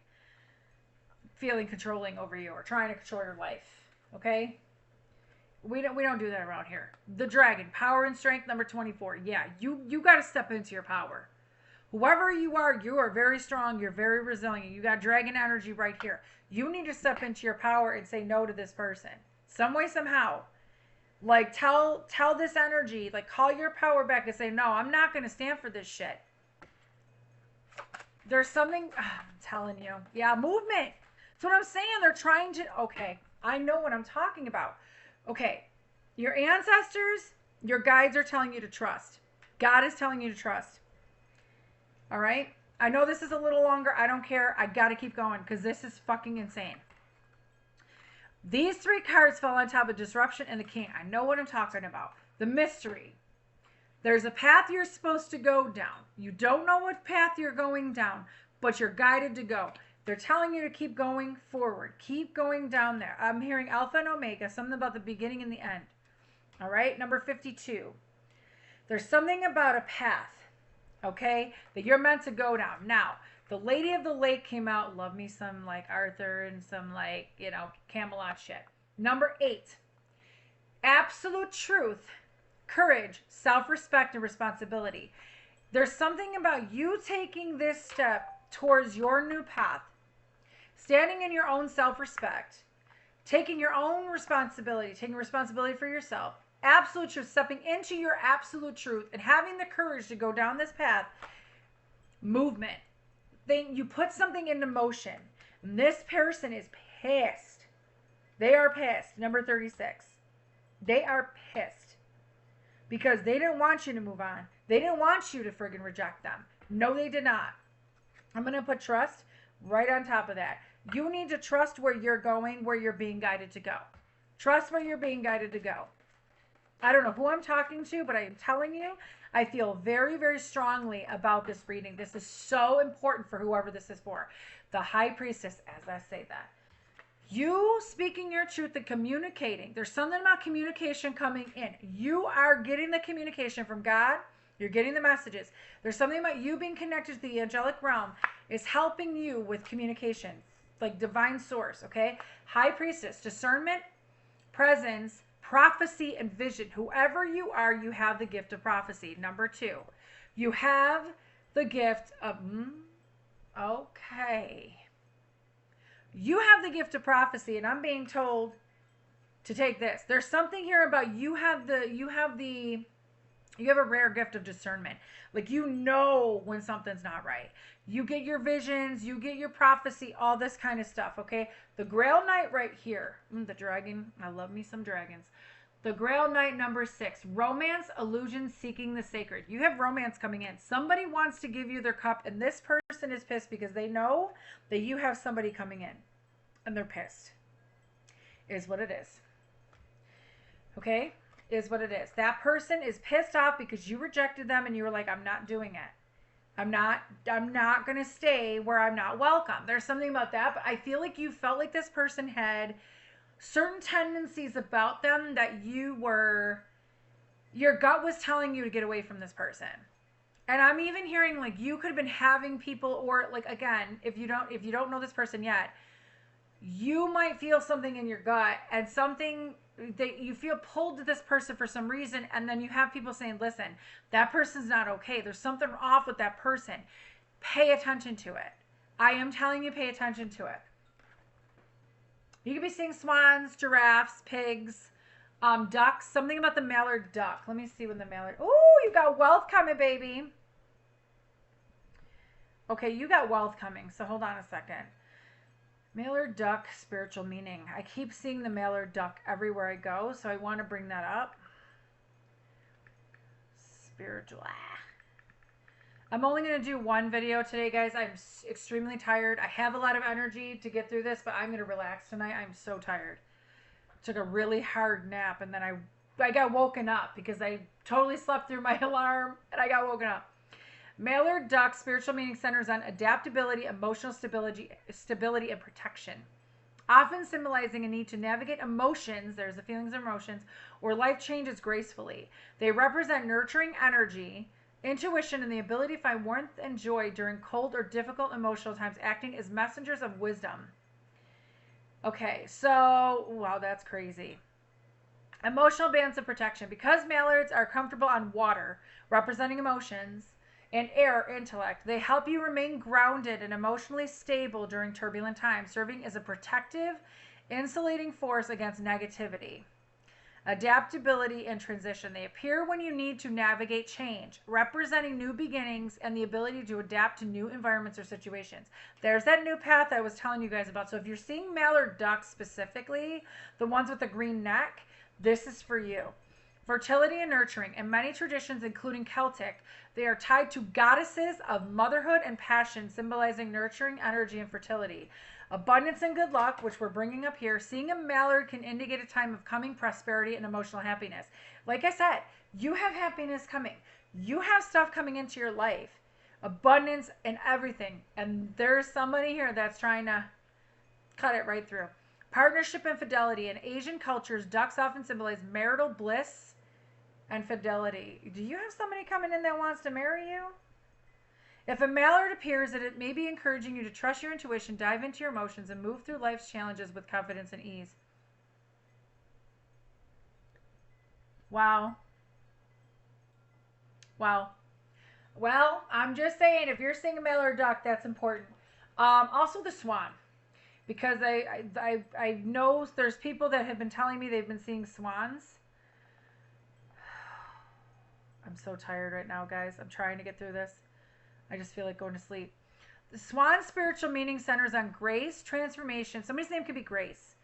feeling controlling over you or trying to control your life. Okay? We don't do that around here. The dragon, power and strength, number 24. Yeah, you got to step into your power. Whoever you are very strong. You're very resilient. You got dragon energy right here. You need to step into your power and say no to this person. Some way, somehow. Like, tell this energy, like, call your power back and say, no, I'm not going to stand for this shit. There's something, I'm telling you. Yeah, movement. That's what I'm saying. They're trying to, okay, I know what I'm talking about. Okay, your ancestors, your guides are telling you to trust. God is telling you to trust. All right? I know this is a little longer. I don't care. I got to keep going because this is fucking insane. These 3 cards fell on top of disruption and the king. I know what I'm talking about. The mystery. There's a path you're supposed to go down. You don't know what path you're going down, but you're guided to go. They're telling you to keep going forward. Keep going down there. I'm hearing Alpha and Omega, something about the beginning and the end. All right, number 52. There's something about a path, okay, that you're meant to go down. Now, the Lady of the Lake came out. Love me some like Arthur and some like, you know, Camelot shit. Number 8. Absolute truth, courage, self-respect, and responsibility. There's something about you taking this step towards your new path, standing in your own self-respect, taking your own responsibility, taking responsibility for yourself, absolute truth, stepping into your absolute truth, and having the courage to go down this path. Movement. Then you put something into motion. And this person is pissed. They are pissed. Number 36. They are pissed because they didn't want you to move on. They didn't want you to friggin' reject them. No, they did not. I'm going to put trust right on top of that. You need to trust where you're going, where you're being guided to go. Trust where you're being guided to go. I don't know who I'm talking to, but I am telling you, I feel very, very strongly about this reading. This is so important for whoever this is for. The High Priestess, as I say that. You speaking your truth and communicating. There's something about communication coming in. You are getting the communication from God. You're getting the messages. There's something about you being connected to the angelic realm is helping you with communication, like divine source, okay? High Priestess, discernment, presence, prophecy, and vision. Whoever you are, you have the gift of prophecy. Number 2, you have the gift of, okay. You have the gift of prophecy, and I'm being told to take this. There's something here about you have a rare gift of discernment. Like, you know when something's not right. You get your visions, you get your prophecy, all this kind of stuff, okay? The Grail Knight right here. The dragon. I love me some dragons. The Grail Knight, number 6. Romance, illusion, seeking the sacred. You have romance coming in. Somebody wants to give you their cup, and this person is pissed because they know that you have somebody coming in. And they're pissed. Is what it is. Okay? Is what it is. That person is pissed off because you rejected them and you were like, I'm not doing it. I'm not going to stay where I'm not welcome. There's something about that, but I feel like you felt like this person had certain tendencies about them that your gut was telling you to get away from this person. And I'm even hearing like you could have been having people, or like, again, if you don't know this person yet, you might feel something in your gut and something that you feel pulled to this person for some reason, and then you have people saying, listen, that person's not okay. There's something off with that person. Pay attention to it. I am telling you, pay attention to it. You could be seeing swans, giraffes, pigs, ducks, something about the mallard duck. Let me see when the mallard, oh, you got wealth coming, baby. Okay, you got wealth coming, so hold on a second. Mallard duck, spiritual meaning. I keep seeing the mallard duck everywhere I go, so I want to bring that up. Spiritual. I'm only going to do one video today, guys. I'm extremely tired. I have a lot of energy to get through this, but I'm going to relax tonight. I'm so tired. Took a really hard nap, and then I got woken up because I totally slept through my alarm, and I got woken up. Mallard duck, spiritual meaning centers on adaptability, emotional stability, and protection. Often symbolizing a need to navigate emotions, there's the feelings and emotions, or life changes gracefully. They represent nurturing energy, intuition, and the ability to find warmth and joy during cold or difficult emotional times, acting as messengers of wisdom. Okay, so, wow, that's crazy. Emotional bands of protection. Because mallards are comfortable on water, representing emotions, and air, intellect, they help you remain grounded and emotionally stable during turbulent times, serving as a protective, insulating force against negativity. Adaptability and transition. They appear when you need to navigate change, representing new beginnings and the ability to adapt to new environments or situations. There's that new path I was telling you guys about. So if you're seeing mallard ducks specifically, the ones with the green neck, this is for you. Fertility and nurturing. In many traditions, including Celtic, they are tied to goddesses of motherhood and passion, symbolizing nurturing energy and fertility. Abundance and good luck, which we're bringing up here. Seeing a mallard can indicate a time of coming prosperity and emotional happiness. Like I said, you have happiness coming. You have stuff coming into your life. abundance and everything. And there's somebody here that's trying to cut it right through. Partnership and fidelity. In Asian cultures, ducks often symbolize marital bliss and fidelity. Do you have somebody coming in that wants to marry you? If a mallard appears, it may be encouraging you to trust your intuition, dive into your emotions, and move through life's challenges with confidence and ease. Wow. Wow. Well, I'm just saying, if you're seeing a mallard duck, that's important. Also the swan. Because I know there's people that have been telling me they've been seeing swans. I'm so tired right now, guys. I'm trying to get through this. I just feel like going to sleep. The swan's spiritual meaning centers on grace, transformation. Somebody's name could be Grace.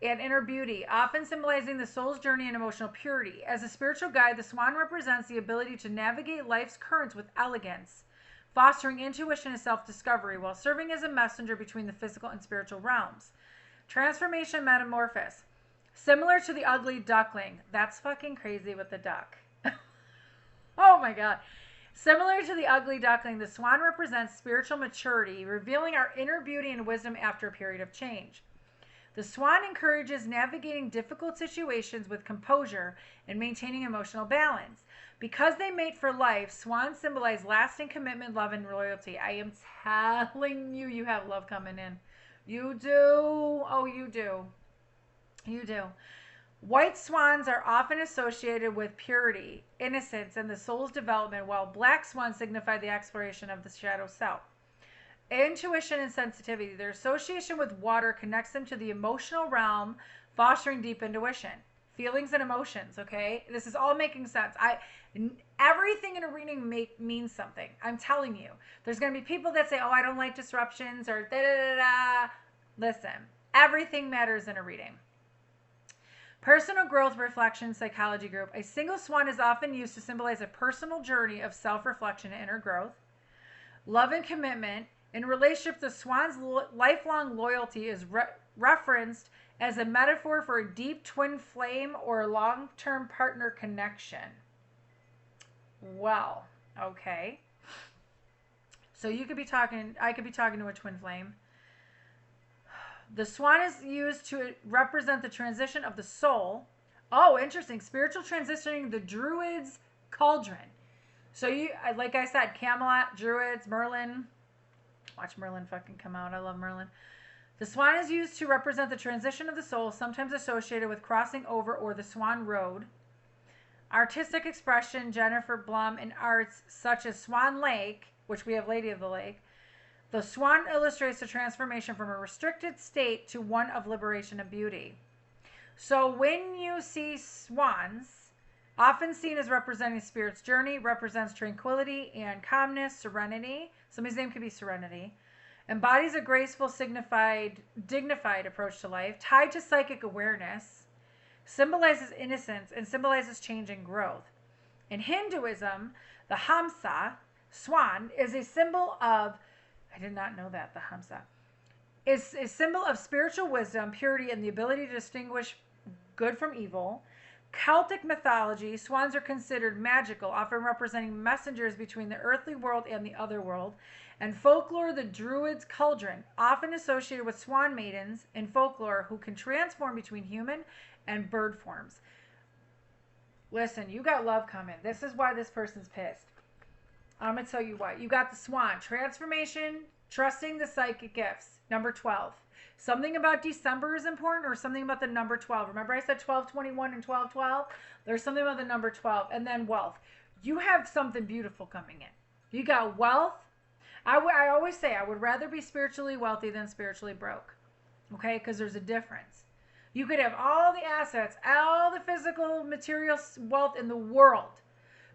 And inner beauty, often symbolizing the soul's journey and emotional purity. As a spiritual guide, the swan represents the ability to navigate life's currents with elegance, fostering intuition and self-discovery while serving as a messenger between the physical and spiritual realms. Transformation, metamorphosis. Similar to the ugly duckling. That's fucking crazy with the duck. Oh my God. Similar to the ugly duckling, the swan represents spiritual maturity, revealing our inner beauty and wisdom after a period of change. The swan encourages navigating difficult situations with composure and maintaining emotional balance. Because they mate for life, swans symbolize lasting commitment, love, and loyalty. I am telling you, you have love coming in. You do. Oh, you do. You do. White swans are often associated with purity, innocence, and the soul's development, while black swans signify the exploration of the shadow self. Intuition and sensitivity. Their association with water connects them to the emotional realm, fostering deep intuition. Feelings and emotions, okay? This is all making sense. Everything in a reading means something. I'm telling you. There's going to be people that say, oh, I don't like disruptions or da-da-da-da. Listen, everything matters in a reading. Personal growth reflection psychology group. A single swan is often used to symbolize a personal journey of self-reflection and inner growth. Love and commitment. In relationship, the swan's lifelong loyalty is referenced as a metaphor for a deep twin flame or long-term partner connection. Well, okay. So you could be talking, I could be talking to a twin flame. The swan is used to represent the transition of the soul. Oh, interesting. Spiritual transitioning, the Druids' cauldron. So you, like I said, Camelot, Druids, Merlin. Watch Merlin fucking come out. I love Merlin. The swan is used to represent the transition of the soul, sometimes associated with crossing over or the swan road. Artistic expression, Jennifer Blum, in arts such as Swan Lake, which we have Lady of the Lake. The swan illustrates the transformation from a restricted state to one of liberation and beauty. So when you see swans, often seen as representing spirit's journey, represents tranquility and calmness, serenity. Somebody's name could be Serenity. Embodies a graceful, dignified approach to life, tied to psychic awareness, symbolizes innocence, and symbolizes change and growth. In Hinduism, the Hamsa, swan, is a symbol of, I did not know that, the Hamsa, is a symbol of spiritual wisdom, purity, and the ability to distinguish good from evil. Celtic mythology, swans are considered magical, often representing messengers between the earthly world and the other world. And folklore, the Druids' cauldron, often associated with swan maidens in folklore who can transform between human and bird forms. Listen, you got love coming. This is why this person's pissed. I'm going to tell you what. You got the swan. Transformation, trusting the psychic gifts. Number 12. Something about December is important, or something about the number 12. Remember I said 12/21 and 12/12? There's something about the number 12. And then wealth. You have something beautiful coming in. You got wealth. I always say I would rather be spiritually wealthy than spiritually broke. Okay? Because there's a difference. You could have all the assets, all the physical, material wealth in the world,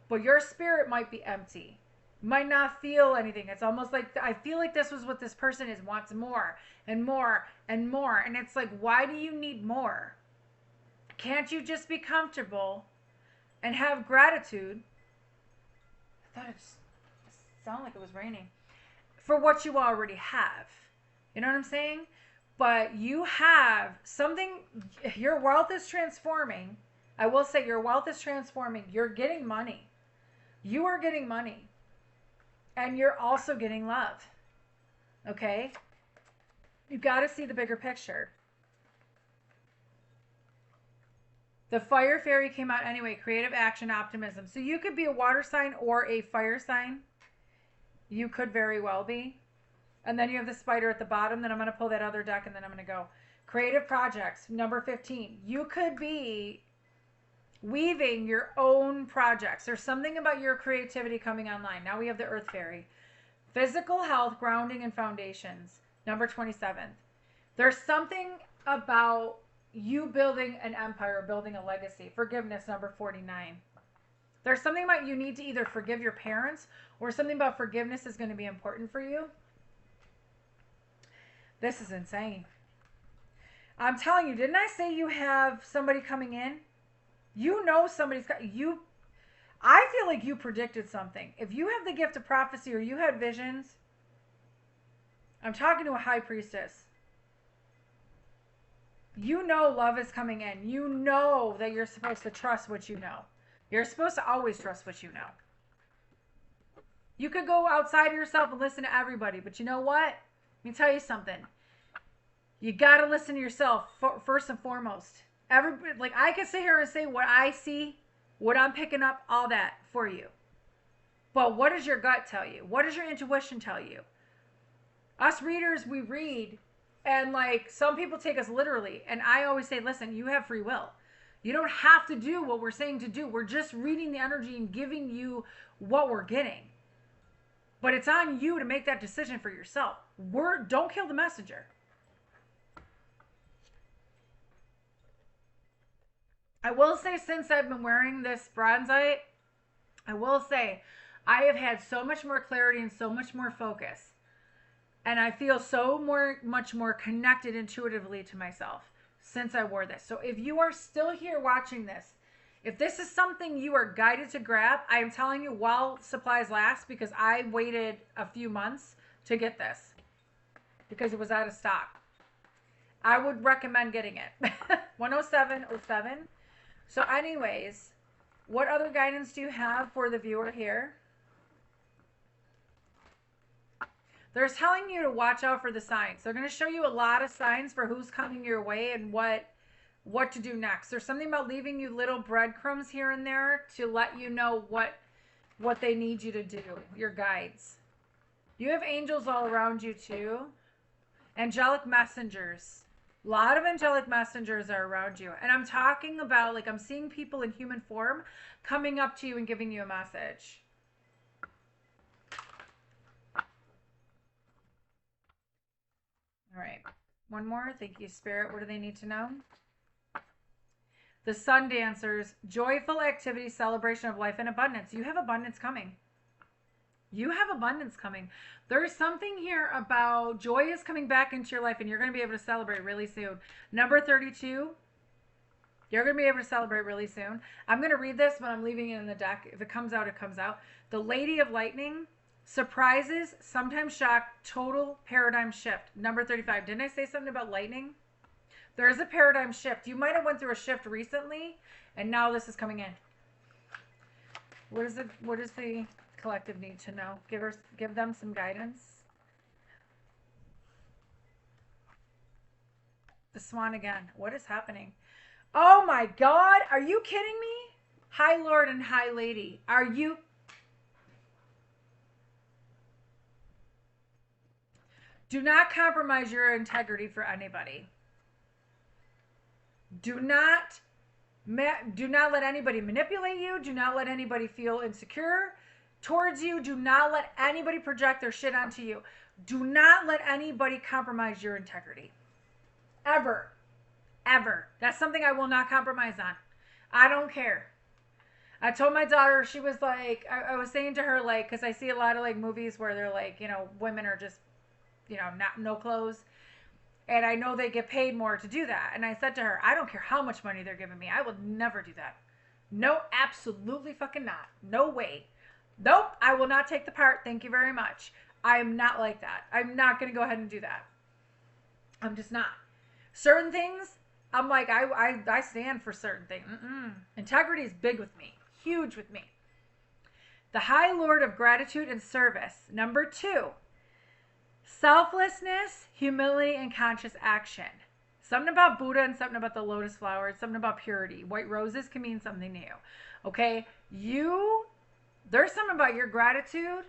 but your spirit might be empty. You might not feel anything. It's almost like, I feel like this was what this person is, wants more and more and more. And it's like, why do you need more? Can't you just be comfortable and have gratitude? I thought it sounded like it was raining. For what you already have. You know what I'm saying? But you have something, your wealth is transforming. I will say your wealth is transforming. You're getting money. You are getting money. And you're also getting love. Okay? You've got to see the bigger picture. The fire fairy came out anyway. Creative action, optimism. So you could be a water sign or a fire sign. You could very well be. And then you have the spider at the bottom. Then I'm going to pull that other deck and then I'm going to go. Creative projects, number 15. You could be weaving your own projects. There's something about your creativity coming online. Now we have the earth fairy. Physical health, grounding, and foundations, number 27. There's something about you building an empire, building a legacy. Forgiveness, number 49. There's something about you need to either forgive your parents or something about forgiveness is going to be important for you. This is insane. I'm telling you, didn't I say you have somebody coming in? You know somebody's got you. I feel like you predicted something. If you have the gift of prophecy or you had visions, I'm talking to a high priestess. You know love is coming in. You know that you're supposed to trust what you know. You're supposed to always trust what you know. You could go outside of yourself and listen to everybody, but you know what? Let me tell you something. You got to listen to yourself first and foremost. Everybody, like I could sit here and say what I see, what I'm picking up, all that for you. But what does your gut tell you? What does your intuition tell you? Us readers, we read, and like some people take us literally. And I always say, listen, you have free will. You don't have to do what we're saying to do. We're just reading the energy and giving you what we're getting. But it's on you to make that decision for yourself. Don't kill the messenger. I will say, since I've been wearing this bronzite, I will say I have had so much more clarity and so much more focus. And I feel much more connected intuitively to myself since I wore this. So if you are still here watching this, if this is something you are guided to grab, I am telling you while supplies last, because I waited a few months to get this because it was out of stock. I would recommend getting it. 10707. So anyways, what other guidance do you have for the viewer here? They're telling you to watch out for the signs. They're going to show you a lot of signs for who's coming your way and what to do next. There's something about leaving you little breadcrumbs here and there to let you know what they need you to do, your guides. You have angels all around you too. Angelic messengers. A lot of angelic messengers are around you. And I'm talking about, like, I'm seeing people in human form coming up to you and giving you a message. All right. One more. Thank you, Spirit. What do they need to know? The Sun Dancers. Joyful activity, celebration of life and abundance. You have abundance coming. You have abundance coming. There's something here about joy is coming back into your life and you're going to be able to celebrate really soon. Number 32, you're going to be able to celebrate really soon. I'm going to read this, but I'm leaving it in the deck. If it comes out, it comes out. The Lady of Lightning, surprises, sometimes shock, total paradigm shift. Number 35, didn't I say something about lightning? There is a paradigm shift. You might have went through a shift recently and now this is coming in. What is the collective need to know? Give them some guidance. The Swan again. What is happening? Oh my God. Are you kidding me? High Lord and High Lady. Are you? Do not compromise your integrity for anybody. Do not let anybody manipulate you. Do not let anybody feel insecure towards you. Do not let anybody project their shit onto you. Do not let anybody compromise your integrity. Ever. Ever. That's something I will not compromise on. I don't care. I told my daughter, she was like, I was saying to her, like, because I see a lot of like movies where they're like, you know, women are just, you know, no clothes. And I know they get paid more to do that. And I said to her, I don't care how much money they're giving me. I will never do that. No, absolutely fucking not. No way. Nope, I will not take the part. Thank you very much. I am not like that. I'm not going to go ahead and do that. I'm just not. Certain things, I'm like, I stand for certain things. Integrity is big with me. Huge with me. The high lord of gratitude and service. Number 2, selflessness, humility, and conscious action. Something about Buddha and something about the lotus flower, something about purity. White roses can mean something new. Okay? There's something about your gratitude.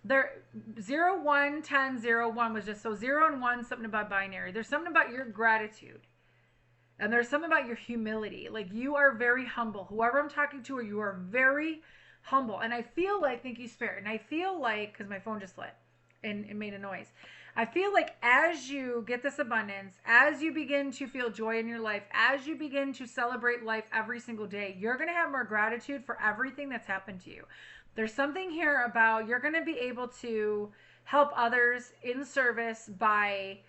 There, 0, 1, 10, 0, 1 was just, so 0 and 1, something about binary. There's something about your gratitude. And there's something about your humility. Like, you are very humble. Whoever I'm talking to, you are very humble. And I feel like, thank you, Spirit. And I feel like, because my phone just lit and it made a noise. I feel like as you get this abundance, as you begin to feel joy in your life, as you begin to celebrate life every single day, you're going to have more gratitude for everything that's happened to you. There's something here about you're going to be able to help others in service by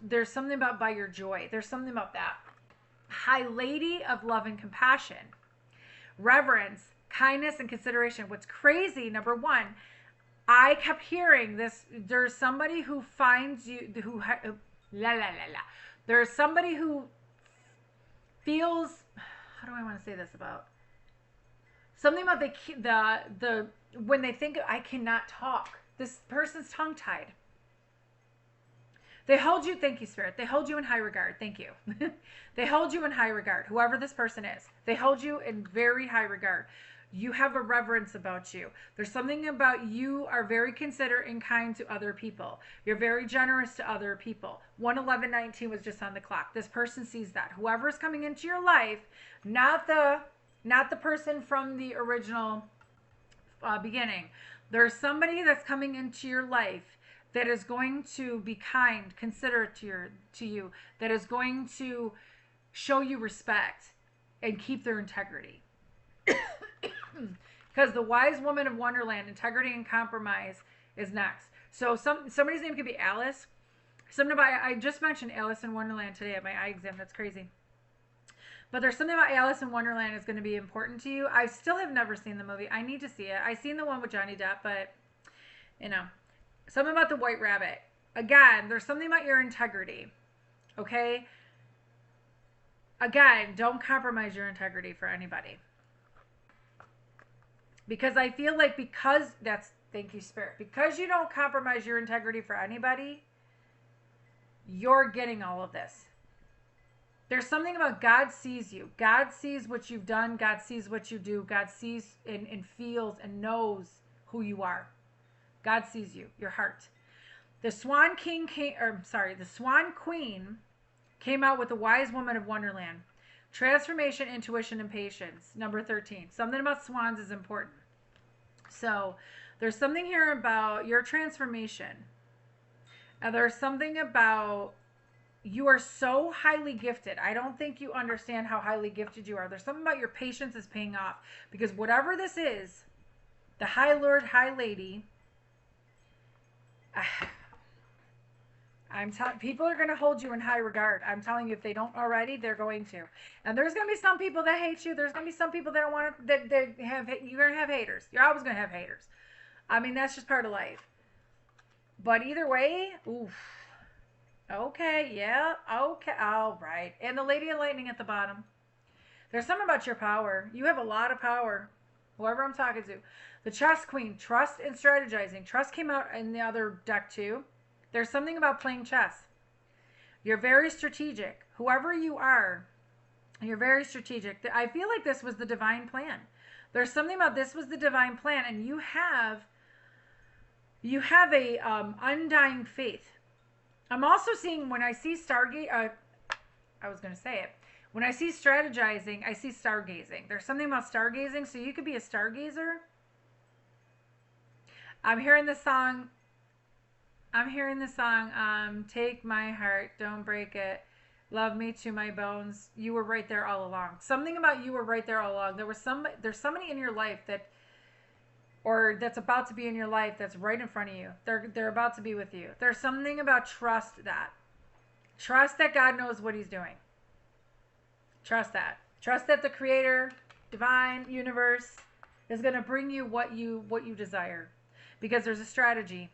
there's something about by your joy. There's something about that. High Lady of love and compassion, reverence, kindness, and consideration. What's crazy, number 1, I kept hearing this. There's somebody who finds you, There's somebody who feels, how do I want to say this about? Something about the when they think, I cannot talk. This person's tongue-tied. They hold you, thank you, Spirit. They hold you in high regard. Thank you. They hold you in high regard. Whoever this person is, they hold you in very high regard. You have a reverence about you. There's something about you are very considerate and kind to other people. You're very generous to other people. 11119 was just on the clock. This person sees that. Whoever is coming into your life, not the person from the original beginning. There's somebody that's coming into your life that is going to be kind, considerate to you, that is going to show you respect and keep their integrity. Because the wise woman of Wonderland, integrity and compromise, is next. So somebody's name could be Alice. Something about, I just mentioned Alice in Wonderland today at my eye exam. That's crazy. But there's something about Alice in Wonderland is going to be important to you. I still have never seen the movie. I need to see it. I've seen the one with Johnny Depp, but, you know. Something about the White Rabbit. Again, there's something about your integrity. Okay? Again, don't compromise your integrity for anybody. Because I feel like thank you, Spirit. Because you don't compromise your integrity for anybody, you're getting all of this. There's something about God sees you. God sees what you've done. God sees what you do. God sees and feels and knows who you are. God sees you, your heart. The Swan Queen came out with the Wise Woman of Wonderland. Transformation, intuition, and patience. Number 13. Something about swans is important. So there's something here about your transformation. And there's something about you are so highly gifted. I don't think you understand how highly gifted you are. There's something about your patience is paying off. Because whatever this is, the High Lord, High Lady, people are going to hold you in high regard. I'm telling you, if they don't already, they're going to. And there's going to be some people that hate you. There's going to be some people that don't want to, you're going to have haters. You're always going to have haters. I mean, that's just part of life. But either way, oof. Okay, yeah, okay, all right. And the Lady of Lightning at the bottom. There's something about your power. You have a lot of power. Whoever I'm talking to. The Chess Queen, trust and strategizing. Trust came out in the other deck too. There's something about playing chess. You're very strategic. Whoever you are, you're very strategic. I feel like this was the divine plan. There's something about this was the divine plan, and you have a undying faith. I'm also seeing when I see when I see strategizing, I see stargazing. There's something about stargazing, so you could be a stargazer. I'm hearing the song, take my heart, don't break it, love me to my bones. You were right there all along. Something about you were right there all along. There's somebody in your life that's about to be in your life that's right in front of you. They're about to be with you. There's something about trust that God knows what he's doing. Trust that. Trust that the Creator, divine, universe is going to bring you what you desire. Because there's a strategy.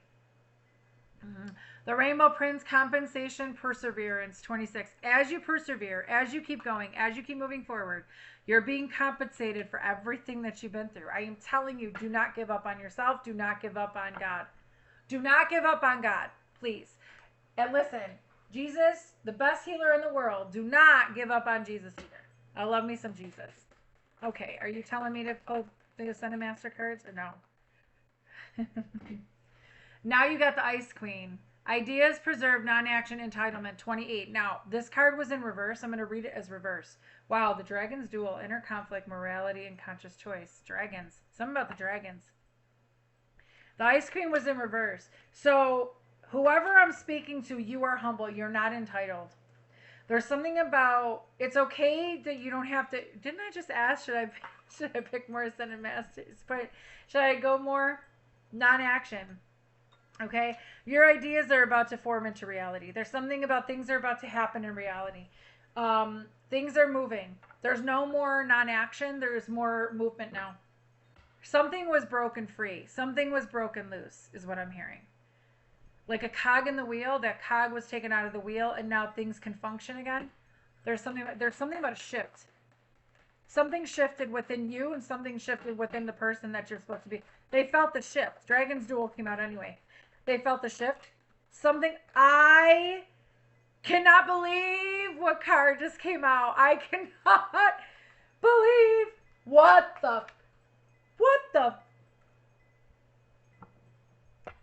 The Rainbow Prince, compensation, perseverance, 26. As you persevere, as you keep going, as you keep moving forward, you're being compensated for everything that you've been through. I am telling you, do not give up on yourself. Do not give up on God. Do not give up on God, please. And listen, Jesus, the best healer in the world, do not give up on Jesus either. I love me some Jesus. Okay, are you telling me to send a MasterCards or no? Now you got the Ice Queen. Ideas, preserve, non-action, entitlement, 28. Now, this card was in reverse. I'm going to read it as reverse. Wow, the Dragon's duel, inner conflict, morality, and conscious choice. Dragons. Something about the dragons. The Ice Queen was in reverse. So, whoever I'm speaking to, you are humble. You're not entitled. There's something about, it's okay that you don't have to, didn't I just ask, should I pick more Ascended Masters? But should I go more non-action? Okay, your ideas are about to form into reality. There's something about things are about to happen in reality. Things are moving. There's no more non-action. There's more movement now. Something was broken free. Something was broken loose is what I'm hearing. Like a cog in the wheel. That cog was taken out of the wheel and now things can function again. There's something about a shift. Something shifted within you and something shifted within the person that you're supposed to be. They felt the shift. Dragon's Duel came out anyway. They felt the shift. Something, I cannot believe what card just came out. I cannot believe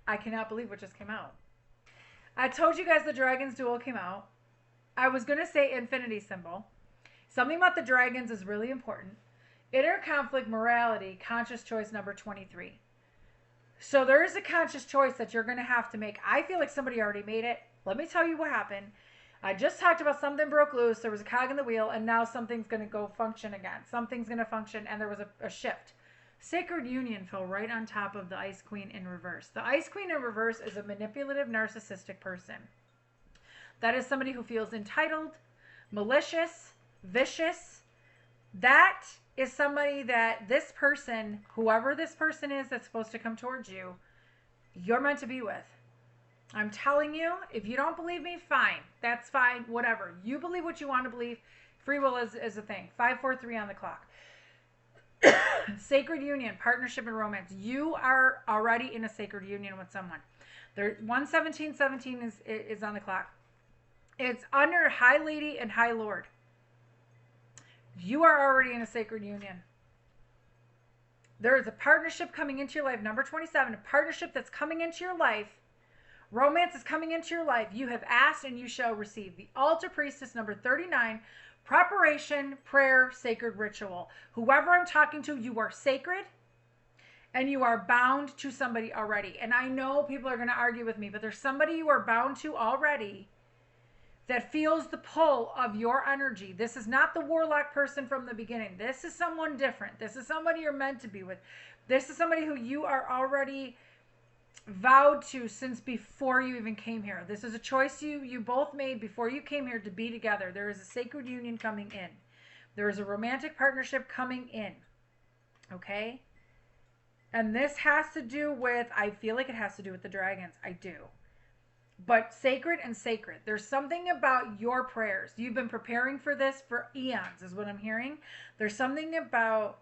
I cannot believe what just came out. I told you guys the Dragon's Duel came out. I was going to say infinity symbol. Something about the dragons is really important. Inner conflict, morality, conscious choice number 23. So there is a conscious choice that you're going to have to make. I feel like somebody already made it. Let me tell you what happened. I just talked about something broke loose. There was a cog in the wheel, and now something's going to go function again. Something's going to function, and there was a shift. Sacred Union fell right on top of the Ice Queen in reverse. The Ice Queen in reverse is a manipulative, narcissistic person. That is somebody who feels entitled, malicious, vicious. That is somebody that this person, whoever this person is that's supposed to come towards you, you're meant to be with. I'm telling you, if you don't believe me, fine. That's fine. Whatever. You believe what you want to believe. Free will is a thing. 543 on the clock. Sacred union, partnership, and romance. You are already in a sacred union with someone. There, 11717 is on the clock. It's under High Lady and High Lord. You are already in a sacred union. There is a partnership coming into your life. Number 27, a partnership that's coming into your life. Romance is coming into your life. You have asked and you shall receive. The altar priestess, number 39, preparation, prayer, sacred ritual. Whoever I'm talking to, you are sacred and you are bound to somebody already. And I know people are going to argue with me, but there's somebody you are bound to already that feels the pull of your energy. This is not the warlock person from the beginning. This is someone different. This is somebody you're meant to be with. This is somebody who you are already vowed to since before you even came here. This is a choice you both made before you came here to be together. There is a sacred union coming in. There is a romantic partnership coming in. Okay? And this has to do with, I feel like it has to do with the dragons. I do. But sacred and sacred. There's something about your prayers. You've been preparing for this for eons, is what I'm hearing. There's something about,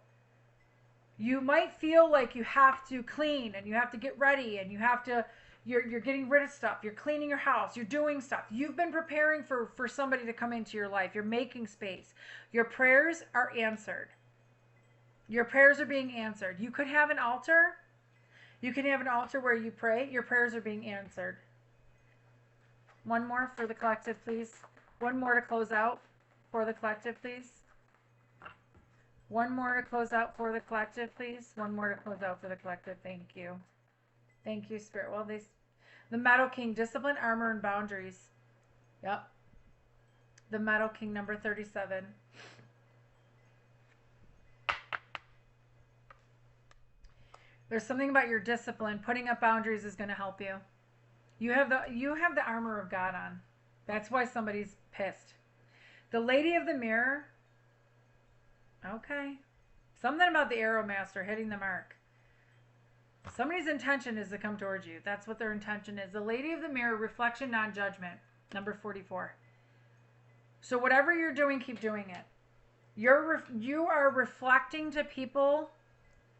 you might feel like you have to clean and you have to get ready and you have to, you're getting rid of stuff. You're cleaning your house. You're doing stuff. You've been preparing for somebody to come into your life. You're making space. Your prayers are answered. Your prayers are being answered. You could have an altar. You can have an altar where you pray. Your prayers are being answered. One more for the collective, please. One more to close out for the collective, please. One more to close out for the collective, please. One more to close out for the collective. Thank you. Thank you, Spirit. Well, the Meadow King, discipline, armor, and boundaries. Yep. The Meadow King, number 37. There's something about your discipline. Putting up boundaries is going to help you. You have the armor of God on. That's why somebody's pissed. The Lady of the Mirror. Okay. Something about the Arrow Master hitting the mark. Somebody's intention is to come towards you. That's what their intention is. The Lady of the Mirror, reflection, non-judgment. Number 44. So whatever you're doing, keep doing it. You are reflecting to people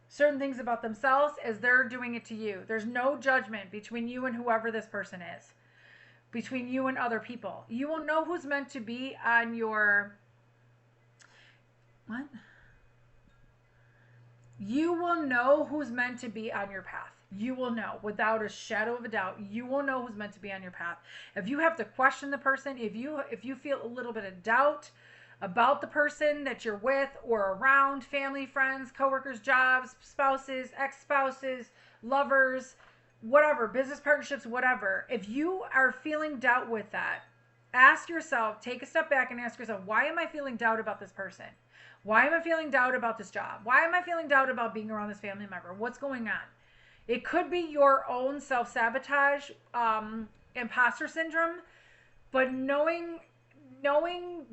certain things about themselves as they're doing it to you. There's no judgment between you and whoever this person is. Between you and other people. You will know who's meant to be on your... What? You will know who's meant to be on your path. You will know without a shadow of a doubt. You will know who's meant to be on your path. If you have to question the person, if you feel a little bit of doubt about the person that you're with or around, family, friends, coworkers, jobs, spouses, ex-spouses, lovers, whatever, business partnerships, whatever. If you are feeling doubt with that, ask yourself, take a step back and ask yourself, why am I feeling doubt about this person? Why am I feeling doubt about this job? Why am I feeling doubt about being around this family member? What's going on? It could be your own self-sabotage, imposter syndrome, but knowing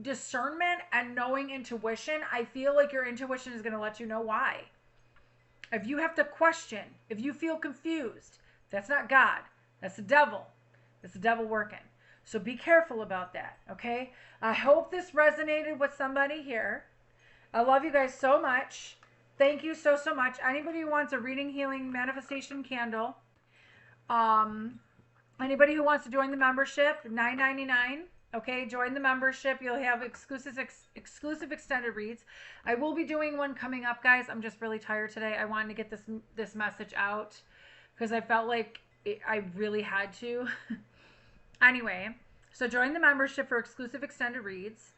discernment and knowing intuition, I feel like your intuition is going to let you know why. If you have to question, if you feel confused, that's not God. That's the devil. That's the devil working. So be careful about that, okay? I hope this resonated with somebody here. I love you guys so much. Thank you so much. Anybody who wants a reading, healing, manifestation candle, anybody who wants to join the membership, $9.99. Okay, join the membership. You'll have exclusive extended reads. I will be doing one coming up, guys. I'm just really tired today. I wanted to get this message out because I felt like I really had to. Anyway, so join the membership for exclusive extended reads.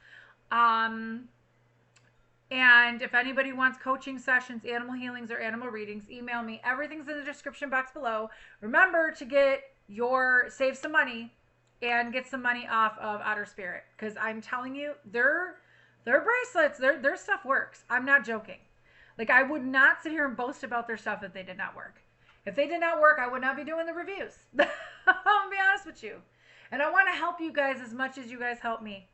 And if anybody wants coaching sessions, animal healings, or animal readings, email me. Everything's in the description box below. Remember to save some money and get some money off of Outer Spirit. Because I'm telling you, their bracelets, their stuff works. I'm not joking. Like, I would not sit here and boast about their stuff if they did not work. If they did not work, I would not be doing the reviews. I'll be honest with you. And I want to help you guys as much as you guys help me.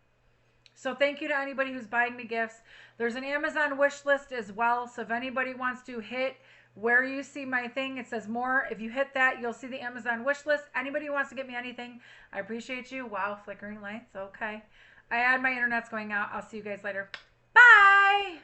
So thank you to anybody who's buying me gifts. There's an Amazon wish list as well. So if anybody wants to hit where you see my thing, it says more. If you hit that, you'll see the Amazon wish list. Anybody who wants to get me anything, I appreciate you. Wow, flickering lights. Okay. My internet's going out. I'll see you guys later. Bye.